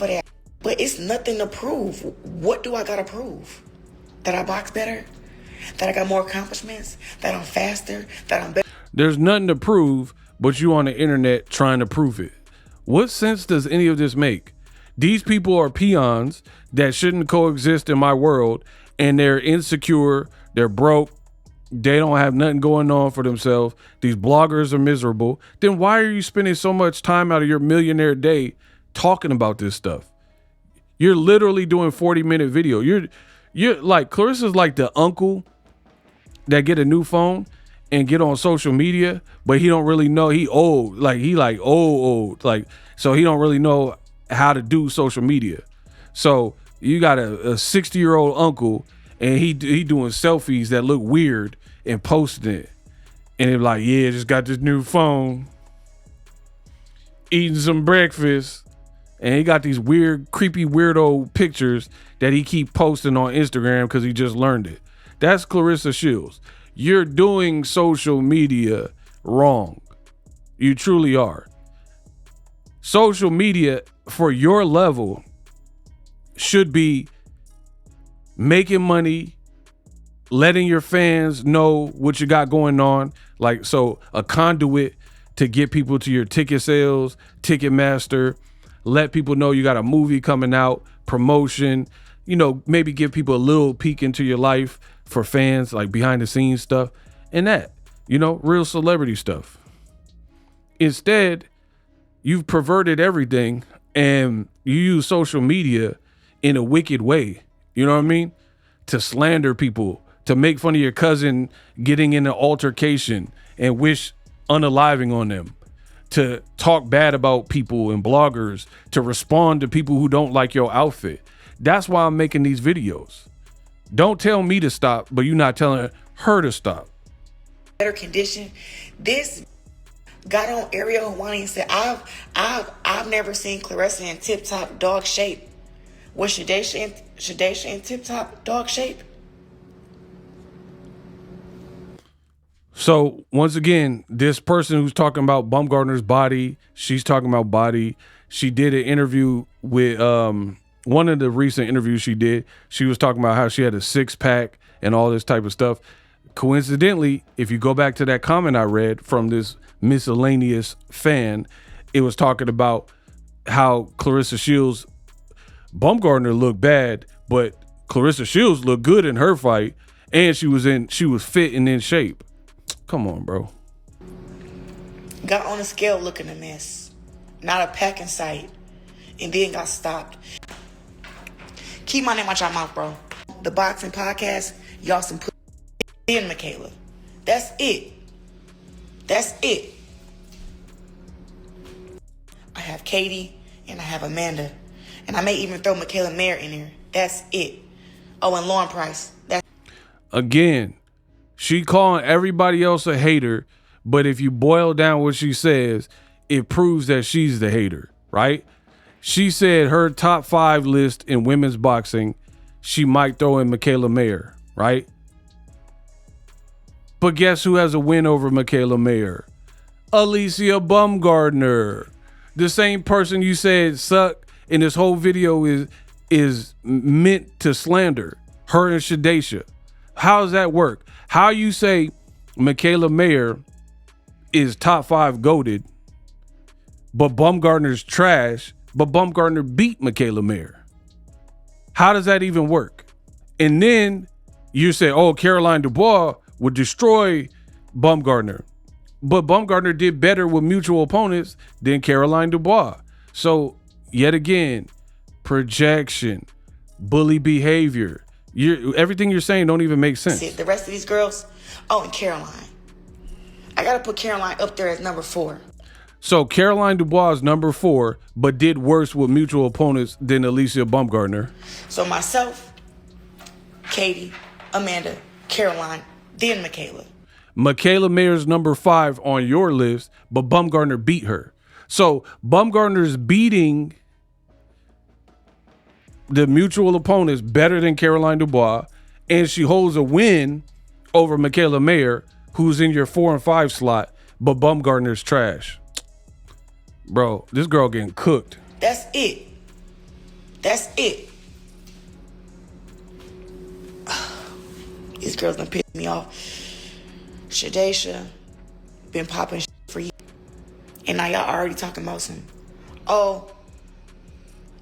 that. But it's nothing to prove. What do I gotta prove? That I box better? That I got more accomplishments? That I'm faster? That I'm better? There's nothing to prove, but you on the internet trying to prove it. What sense does any of this make? These people are peons that shouldn't coexist in my world, and they're insecure, they're broke, they don't have nothing going on for themselves. These bloggers are miserable. Then why are you spending so much time out of your millionaire day talking about this stuff? You're literally doing 40-minute video. You're like, Claressa's like the uncle that get a new phone and get on social media, but he don't really know. He old, like old, like, so he don't really know how to do social media. So you got a 60-year-old uncle and he doing selfies that look weird and posting it. And they're like, yeah, just got this new phone, eating some breakfast. And he got these weird, creepy, weirdo pictures that he keep posting on Instagram because he just learned it. That's Claressa Shields. You're doing social media wrong. You truly are. Social media for your level should be making money, letting your fans know what you got going on. Like, so a conduit to get people to your ticket sales, Ticketmaster, let people know you got a movie coming out, promotion, you know, maybe give people a little peek into your life for fans, like behind the scenes stuff and that, you know, real celebrity stuff. Instead, you've perverted everything and you use social media in a wicked way. You know what I mean? To slander people, to make fun of your cousin getting in an altercation and wish unaliving on them, to talk bad about people and bloggers, to respond to people who don't like your outfit. That's why I'm making these videos. Don't tell me to stop, but you're not telling her to stop. Better condition. This got on Ariel Hawani and said, I've never seen Claressa in tip-top dog shape. Was Shadasha in tip-top dog shape? So once again, this person who's talking about Baumgardener's body, she's talking about body. She did an interview with one of the recent interviews she did. She was talking about how she had a 6-pack and all this type of stuff. Coincidentally, if you go back to that comment I read from this miscellaneous fan, it was talking about how Claressa Shields, Baumgardner looked bad, but Claressa Shields looked good in her fight, and she was fit and in shape. Come on, bro. Got on a scale looking a mess. Not a pack in sight. And then got stopped. Keep my name out your mouth, bro. The boxing podcast, y'all some put in Michaela. That's it. That's it. I have Katie and I have Amanda. And I may even throw Michaela Mayer in there. That's it. Oh, and Lauren Price. That's again. She calling everybody else a hater, but if you boil down what she says, it proves that she's the hater, right? She said her top 5 list in women's boxing, she might throw in Michaela Mayer, right? But guess who has a win over Michaela Mayer? ALYCIA Baumgardner. The same person you said suck in this whole video is meant to slander. Her and Shadasia. How does that work? How you say Michaela Mayer is top 5 goated, but Baumgardner's trash, but Baumgardner beat Michaela Mayer? How does that even work? And then you say, oh, Caroline Dubois would destroy Baumgardner, but Baumgardner did better with mutual opponents than Caroline Dubois. So yet again, projection, bully behavior. Everything you're saying don't even make sense. it. The rest of these girls, oh, and Caroline. I got to put Caroline up there as number 4. So Caroline Dubois is number 4, but did worse with mutual opponents than ALYCIA Baumgardner. So myself, Katie, Amanda, Caroline, then Michaela. Michaela Mayer's number 5 on your list, but Baumgardner beat her. So Baumgardner's beating the mutual opponents better than Caroline Dubois, and she holds a win over Michaela Mayer, who's in your 4 and 5 slot, but Baumgardner's trash. Bro, this girl getting cooked. That's it. That's it. These girls done pissed me off. Shadasia been popping for years. And now y'all already talking about some, oh,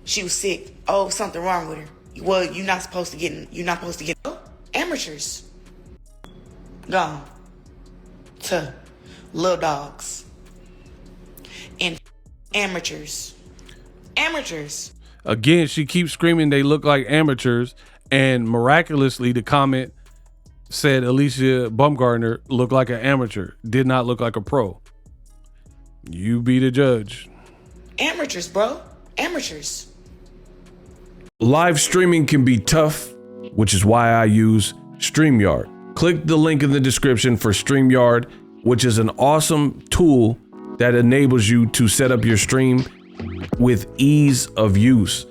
she was sick. Oh, something wrong with her. Well, you're not supposed to get oh, amateurs. Gone to little dogs. And amateurs. Amateurs. Again, she keeps screaming they look like amateurs, and miraculously the comment said ALYCIA Baumgardner looked like an amateur, did not look like a pro. You be the judge. Amateurs, bro. Amateurs. Live streaming can be tough, which is why I use StreamYard. Click the link in the description for StreamYard, which is an awesome tool that enables you to set up your stream with ease of use.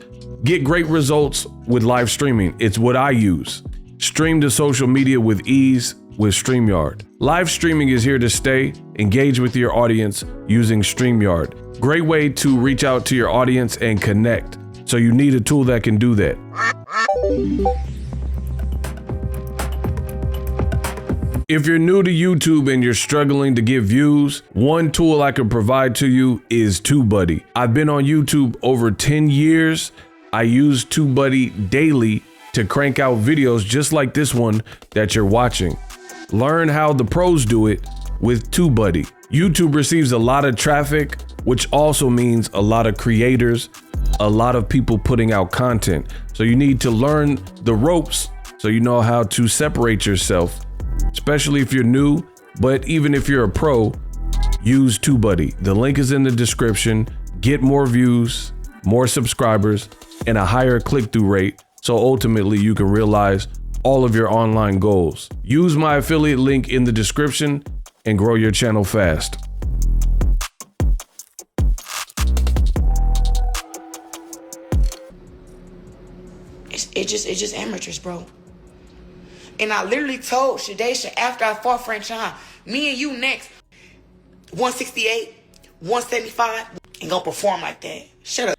Get great results with live streaming. It's what I use. Stream to social media with ease with StreamYard. Live streaming is here to stay. Engage with your audience using StreamYard. Great way to reach out to your audience and connect. So you need a tool that can do that. If you're new to YouTube and you're struggling to get views, one tool I can provide to you is TubeBuddy. I've been on YouTube over 10 years. I use TubeBuddy daily to crank out videos just like this one that you're watching. Learn how the pros do it with TubeBuddy. YouTube receives a lot of traffic, which also means a lot of creators, a lot of people putting out content. So you need to learn the ropes so you know how to separate yourself, especially if you're new, but even if you're a pro, use TubeBuddy. The link is in the description. Get more views, more subscribers, and a higher click-through rate, so ultimately you can realize all of your online goals. Use my affiliate link in the description and grow your channel fast. It's just amateurs, bro. And I literally told SHADASIA after I fought Franchon, me and you next. 168, 175, and gonna perform like that. Shut up.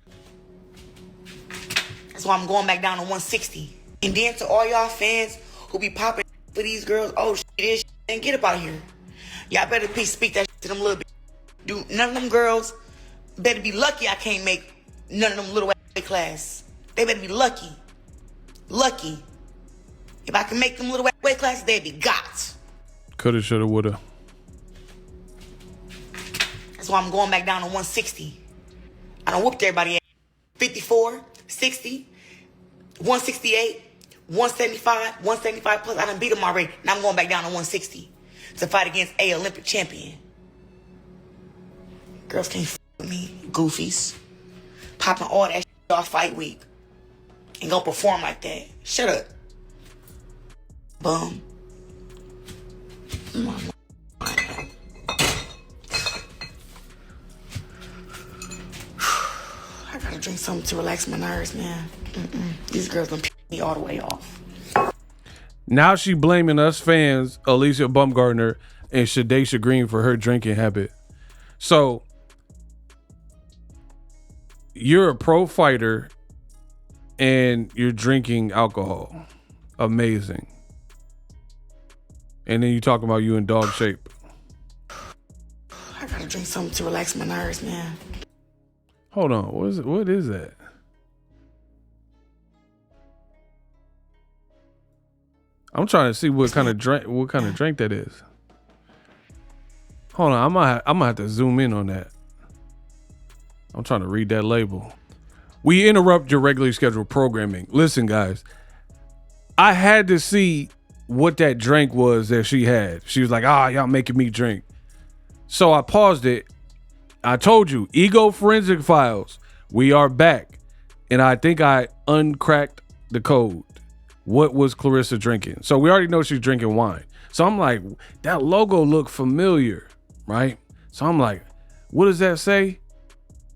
That's why I'm going back down to 160. And then to all y'all fans who be popping for these girls, oh shit, this shit, and get up out of here. Y'all better please speak that shit to them little bit. Dude, none of them girls better be lucky I can't make none of them little weight class. They better be lucky. Lucky. If I can make them little weight classes, they'd be got. Coulda, shoulda, woulda. That's why I'm going back down to 160. I done whooped everybody at 54, 60, 168, 175, 175 plus. I done beat them already. Now I'm going back down to 160 to fight against a Olympic champion. Girls can't f with me, goofies. Popping all that shit off fight week. And gonna perform like that. Shut up. Bum. I gotta drink something to relax my nerves, man. These girls gonna piss me all the way off. Now she blaming us fans, ALYCIA BAUMGARDENER and SHADASIA Green, for her drinking habit. So you're a pro fighter and you're drinking alcohol. Amazing. And then you talking about you in dog shape. I gotta drink something to relax my nerves, man. Hold on, what is that? I'm trying to see what kind of drink that is. Hold on, I'm gonna have to zoom in on that. I'm trying to read that label. We interrupt your regularly scheduled programming. Listen, guys, I had to see what that drink was that she had. She was like, y'all making me drink. So I paused it. I told you, Ego Forensic Files, we are back. And I think I uncracked the code. What was Claressa drinking? So we already know she's drinking wine. So I'm like, that logo looked familiar, right? So I'm like, what does that say?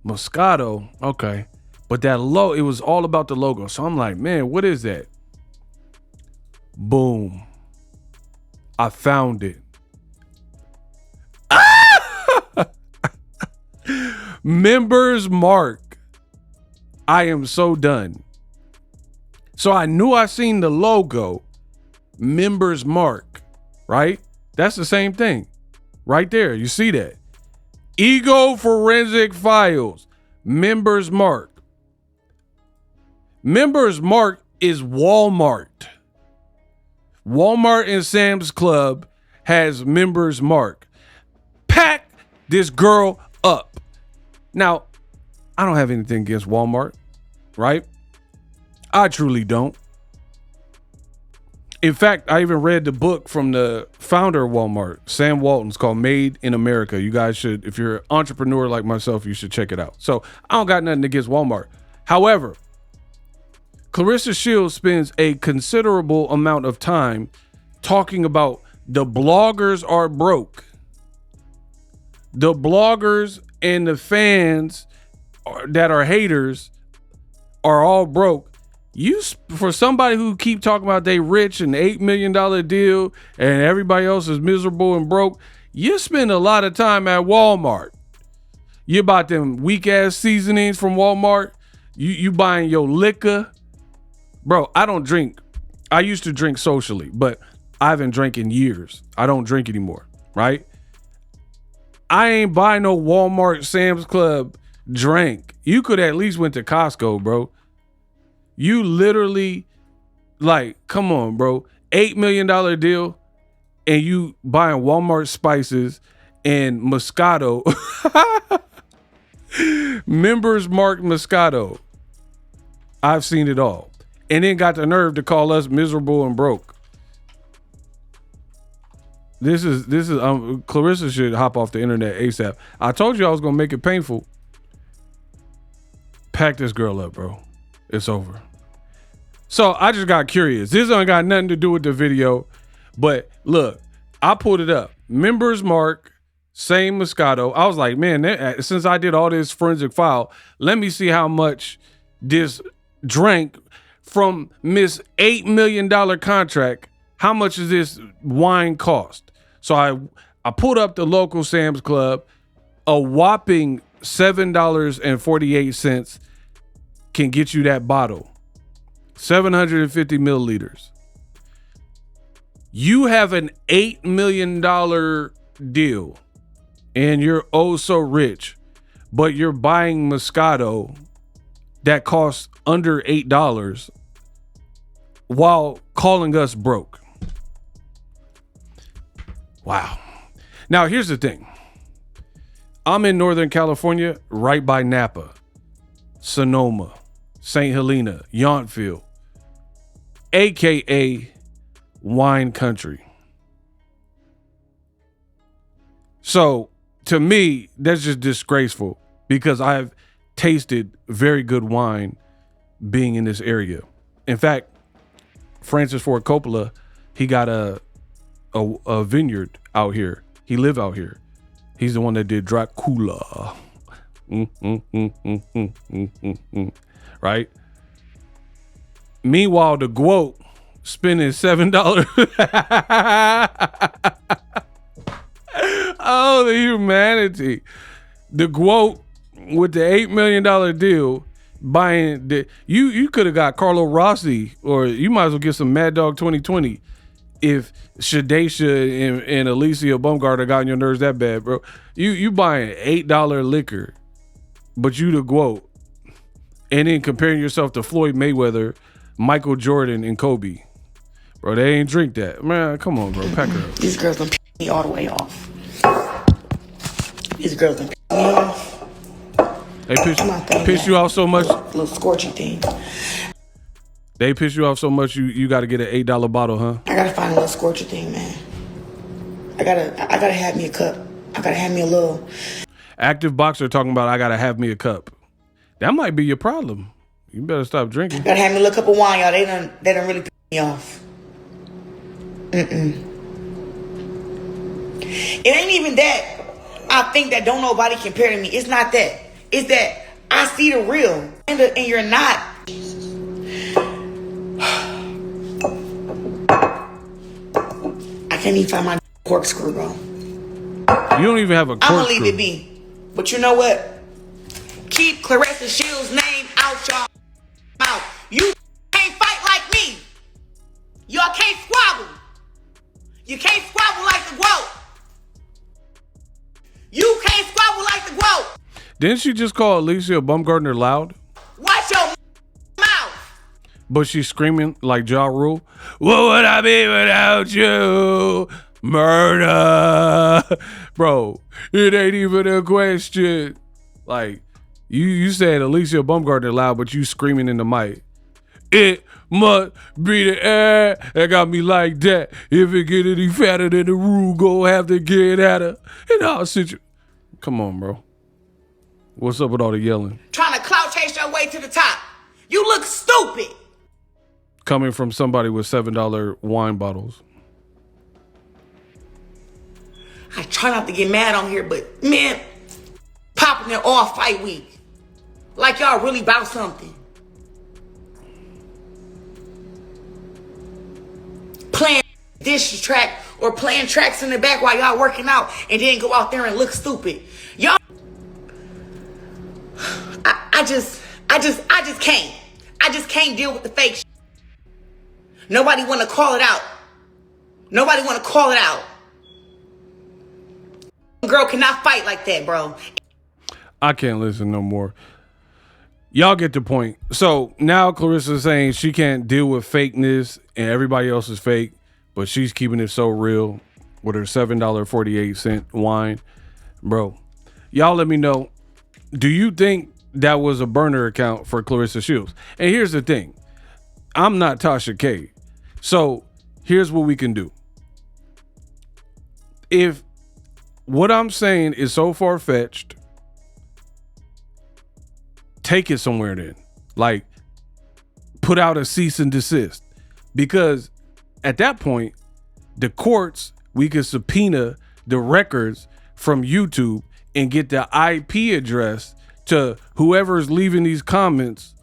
Moscato. Okay. But that it was all about the logo. So I'm like, man, what is that? Boom. I found it. Members Mark. I am so done. So I knew I seen the logo. Members Mark, right? That's the same thing. Right there. You see that? Ego Forensic Files. Members Mark. Members Mark is Walmart. Walmart and Sam's Club has Members Mark. Pack this girl up. Now, I don't have anything against Walmart, right? I truly don't. In fact, I even read the book from the founder of Walmart, Sam Walton's, called Made in America. You guys should, if you're an entrepreneur like myself, you should check it out. So I don't got nothing against Walmart. However, Claressa Shields spends a considerable amount of time talking about the bloggers are broke. The bloggers and the fans that are haters are all broke. For somebody who keep talking about they rich and $8 million deal and everybody else is miserable and broke, you spend a lot of time at Walmart. You bought them weak ass seasonings from Walmart. You buying your liquor. Bro, I don't drink. I used to drink socially, but I haven't drank in years. I don't drink anymore, right? I ain't buy no Walmart, Sam's Club drink. You could at least went to Costco, bro. You literally, like, come on, bro. $8 million deal, and you buying Walmart spices and Moscato. Members Mark Moscato. I've seen it all. And then got the nerve to call us miserable and broke. This is Claressa should hop off the internet ASAP. I told you I was gonna make it painful. Pack this girl up, bro. It's over. So I just got curious. This ain't got nothing to do with the video, but look, I pulled it up. Members Mark, same Moscato. I was like, man, since I did all this forensic file, let me see how much this drink from Miss $8 million contract. How much does this wine cost? So I pulled up the local Sam's Club. A whopping $7.48 can get you that bottle. 750 milliliters. You have an $8 million deal and you're oh so rich, but you're buying Moscato that costs under $8 while calling us broke. Wow. Now, here's the thing. I'm in Northern California, right by Napa, Sonoma, St. Helena, Yountville, AKA wine country. So to me, that's just disgraceful because I've tasted very good wine being in this area. In fact, Francis Ford Coppola, he got a vineyard out here. He lived out here. He's the one that did Dracula. Right? Meanwhile, the GWOAT spending $7. Oh, the humanity. The GWOAT with the $8 million deal buying the you could have got Carlo Rossi, or you might as well get some Mad Dog 2020 if SHADASIA and ALYCIA Baumgardener got on your nerves that bad, bro. You buying $8 liquor, but you the GWOAT, and then comparing yourself to Floyd Mayweather, Michael Jordan, and Kobe. Bro, they ain't drink that. Man, come on, bro. Pack her up. These girls done piss me all the way off. These girls done piss me off. They piss you off so much. Little scorchy thing. They piss you off so much you got to get an $8 bottle, huh? I gotta find a little scorchy thing, man. I gotta have me a cup. I gotta have me a little. Active boxer talking about I gotta have me a cup. That might be your problem. You better stop drinking. Gotta have me a little cup of wine, y'all. They done really piss me off. It ain't even that I think that don't nobody compare to me. It's not that. It's that I see the real and you're not. I can't even find my corkscrew, bro. You don't even have a corkscrew. I'm gonna leave it be. But you know what? Keep Claressa Shields' name out y'all mouth. You can't fight like me. Y'all can't squabble. You can't squabble like the GWOAT. You can't squabble like the GWOAT. Didn't she just call ALYCIA Baumgardener loud? Watch your mouth. But she's screaming like Ja Rule. What would I be without you? Murder. Bro, it ain't even a question. Like, you said ALYCIA Baumgardener loud, but you screaming in the mic. It must be the air that got me like that. If it get any fatter than the rule, go have to get at her. And I'll sit you. Come on, bro. What's up with all the yelling? Trying to clout chase your way to the top. You look stupid. Coming from somebody with $7 wine bottles. I try not to get mad on here, but man, popping it all fight week. Like y'all really about something. Playing dish track or playing tracks in the back while y'all working out and then go out there and look stupid. Y'all, I just can't. I just can't deal with the fake shit. Nobody want to call it out. Nobody want to call it out. Girl cannot fight like that, bro. I can't listen no more. Y'all get the point. So now Clarissa's saying she can't deal with fakeness and everybody else is fake, but she's keeping it so real with her $7.48 wine. Bro, y'all let me know. Do you think that was a burner account for Claressa Shields? And here's the thing. I'm not Tasha K. So here's what we can do. If what I'm saying is so far-fetched, take it somewhere then. Like, put out a cease and desist. Because at that point, the courts, we could subpoena the records from YouTube and get the IP address to whoever's leaving these comments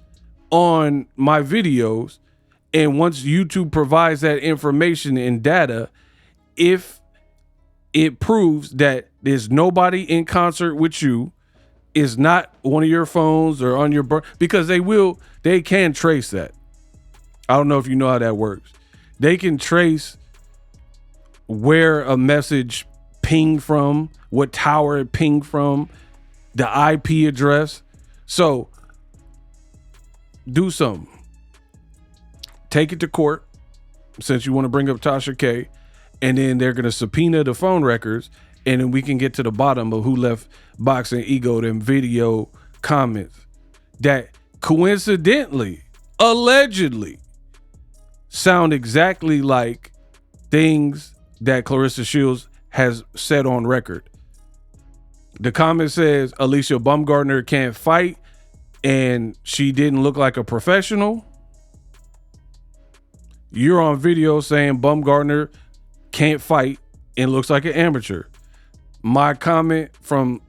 on my videos. And once YouTube provides that information and data, if it proves that there's nobody in concert with you, is not one of your phones or on your because they can trace that. I don't know if you know how that works. They can trace where a message pinged from, what tower it pinged from, the IP address. So do something. Take it to court, since you want to bring up Tasha K, and then they're going to subpoena the phone records, and then we can get to the bottom of who left Boxingego them video comments that coincidentally, allegedly, sound exactly like things that Claressa Shields has said on record. The comment says ALYCIA Baumgardner can't fight and she didn't look like a professional. You're on video saying Baumgardner can't fight and looks like an amateur. My comment from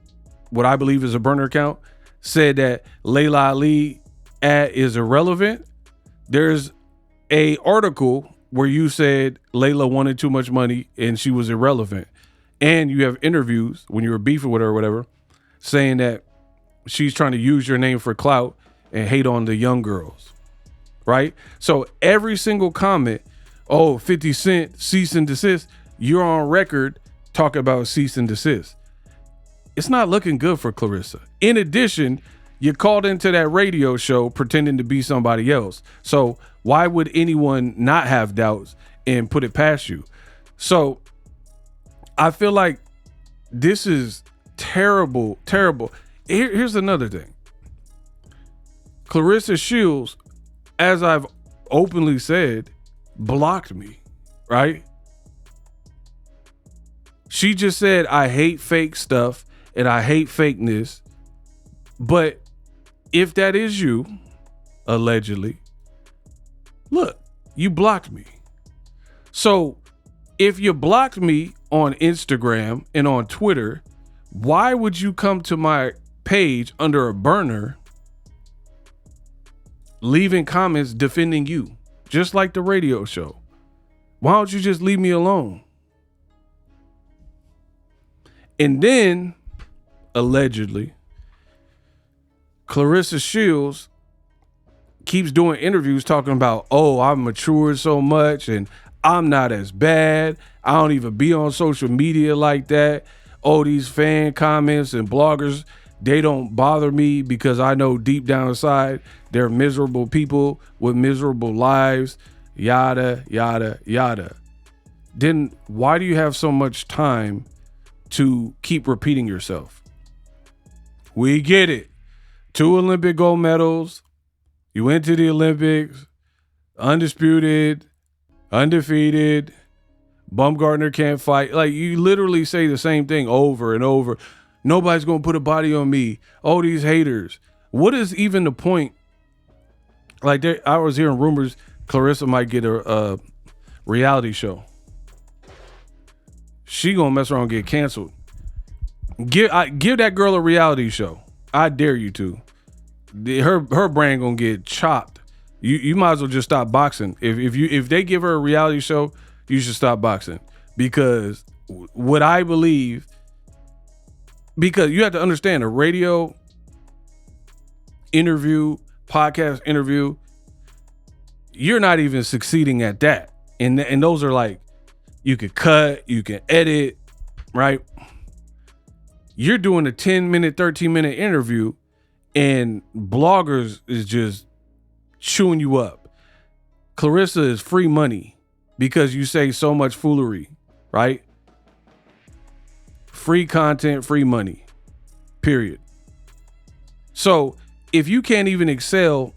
what I believe is a burner account said that LAILA Ali ad is irrelevant. There's a article where you said LAILA wanted too much money and she was irrelevant. And you have interviews when you were beefing with her or whatever, saying that she's trying to use your name for clout and hate on the young girls, right? So every single comment, oh, 50 Cent, cease and desist, you're on record talking about cease and desist. It's not looking good for Claressa. In addition, you called into that radio show pretending to be somebody else. So why would anyone not have doubts and put it past you? So I feel like this is terrible, terrible. Here's another thing. Claressa Shields, as I've openly said, blocked me, right? She just said, I hate fake stuff and I hate fakeness. But if that is you, allegedly, look, you blocked me. So if you blocked me on Instagram and on Twitter, why would you come to my page under a burner, leaving comments defending you, just like the radio show? Why don't you just leave me alone? And then, allegedly, Claressa Shields keeps doing interviews talking about, oh, I've matured so much and I'm not as bad. I don't even be on social media like that. Oh, these fan comments and bloggers, they don't bother me because I know deep down inside they're miserable people with miserable lives, yada, yada, yada. Then why do you have so much time to keep repeating yourself? We get it. 2 Olympic gold medals. You went to the Olympics, undisputed, undefeated. Baumgardner can't fight. Like, you literally say the same thing over and over. Nobody's going to put a body on me. Oh, these haters. What is even the point? Like, I was hearing rumors Claressa might get a reality show. She gonna mess around and get canceled. Give that girl a reality show. I dare you to. Her brain gonna get chopped. You might as well just stop boxing. If they give her a reality show, you should stop boxing. Because what I believe, because you have to understand, a radio interview, podcast interview, you're not even succeeding at that. And those are like You can cut, you can edit, right? You're doing a 10-minute, 13-minute interview and bloggers is just chewing you up. Claressa is free money because you say so much foolery, right? Free content, free money, period. So if you can't even excel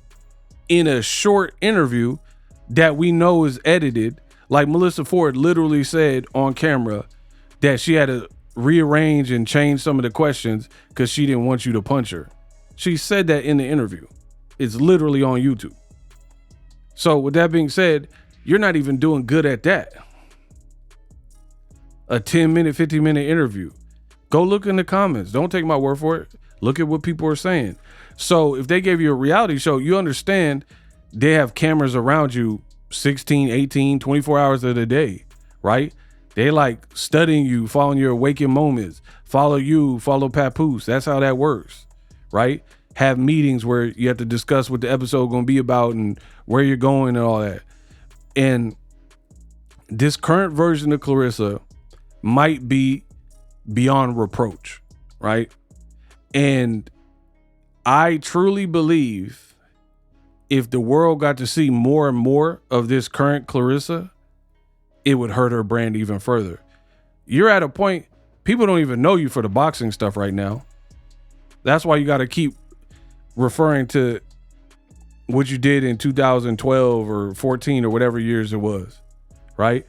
in a short interview that we know is edited, like Melissa Ford literally said on camera that she had to rearrange and change some of the questions because she didn't want you to punch her. She said that in the interview. It's literally on YouTube. So with that being said, you're not even doing good at that. A 10-minute, 15-minute interview. Go look in the comments. Don't take my word for it. Look at what people are saying. So if they gave you a reality show, you understand they have cameras around you 16, 18, 24 hours of the day, right? They like studying you, following your waking moments, follow you, follow PAPOOSE. That's how that works, right? Have meetings where you have to discuss what the episode going to be about and where you're going and all that. And this current version of Claressa might be beyond reproach, right? And I truly believe if the world got to see more and more of this current Claressa, it would hurt her brand even further. You're at a point, people don't even know you for the boxing stuff right now. That's why you got to keep referring to what you did in 2012 or 14 or whatever years it was, right?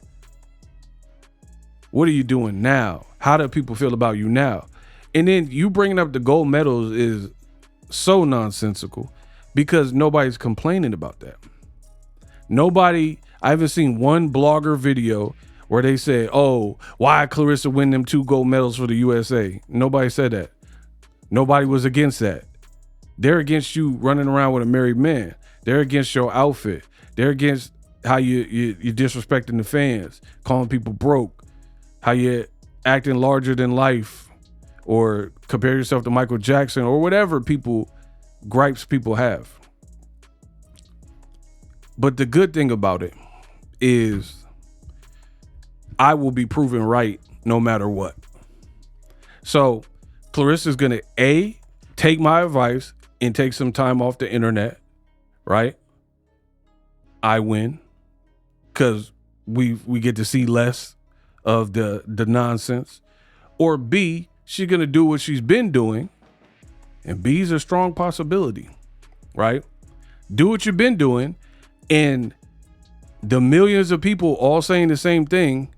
What are you doing now? How do people feel about you now? And then you bringing up the gold medals is so nonsensical because nobody's complaining about that. I haven't seen one blogger video where they say, oh, why Claressa win them 2 gold medals for the USA? Nobody said that. Nobody was against that. They're against you running around with a married man. They're against your outfit. They're against how you're disrespecting the fans, calling people broke, how you're acting larger than life, or compare yourself to Michael Jackson, or whatever gripes people have. But the good thing about it is I will be proven right no matter what. So Claressa's gonna take my advice and take some time off the internet, right? I win because we get to see less of the nonsense. Or B, she's gonna do what she's been doing, and B is a strong possibility, right? Do what you've been doing, and the millions of people all saying the same thing,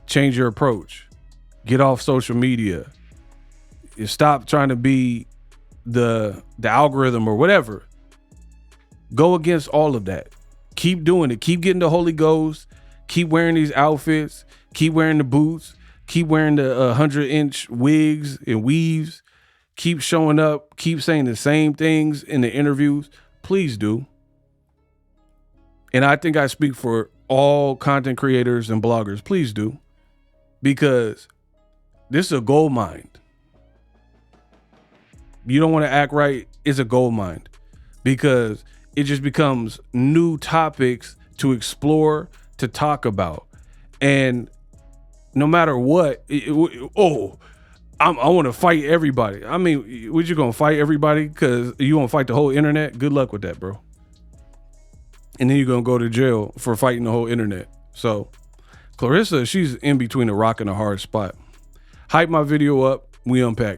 change your approach. Get off social media. Stop trying to be the algorithm or whatever. Go against all of that. Keep doing it. Keep getting the Holy Ghost. Keep wearing these outfits. Keep wearing the boots. Keep wearing the 100-inch wigs and weaves. Keep showing up. Keep saying the same things in the interviews. Please do. And I think I speak for all content creators and bloggers. Please do. Because this is a gold mine. You don't want to act right. It's a gold mine. Because it just becomes new topics to explore, to talk about. And no matter what, I want to fight everybody. I mean, what, you going to fight everybody because you want to fight the whole internet? Good luck with that, bro. And then you're going to go to jail for fighting the whole internet. So Claressa, she's in between a rock and a hard spot. Hype my video up. We unpack.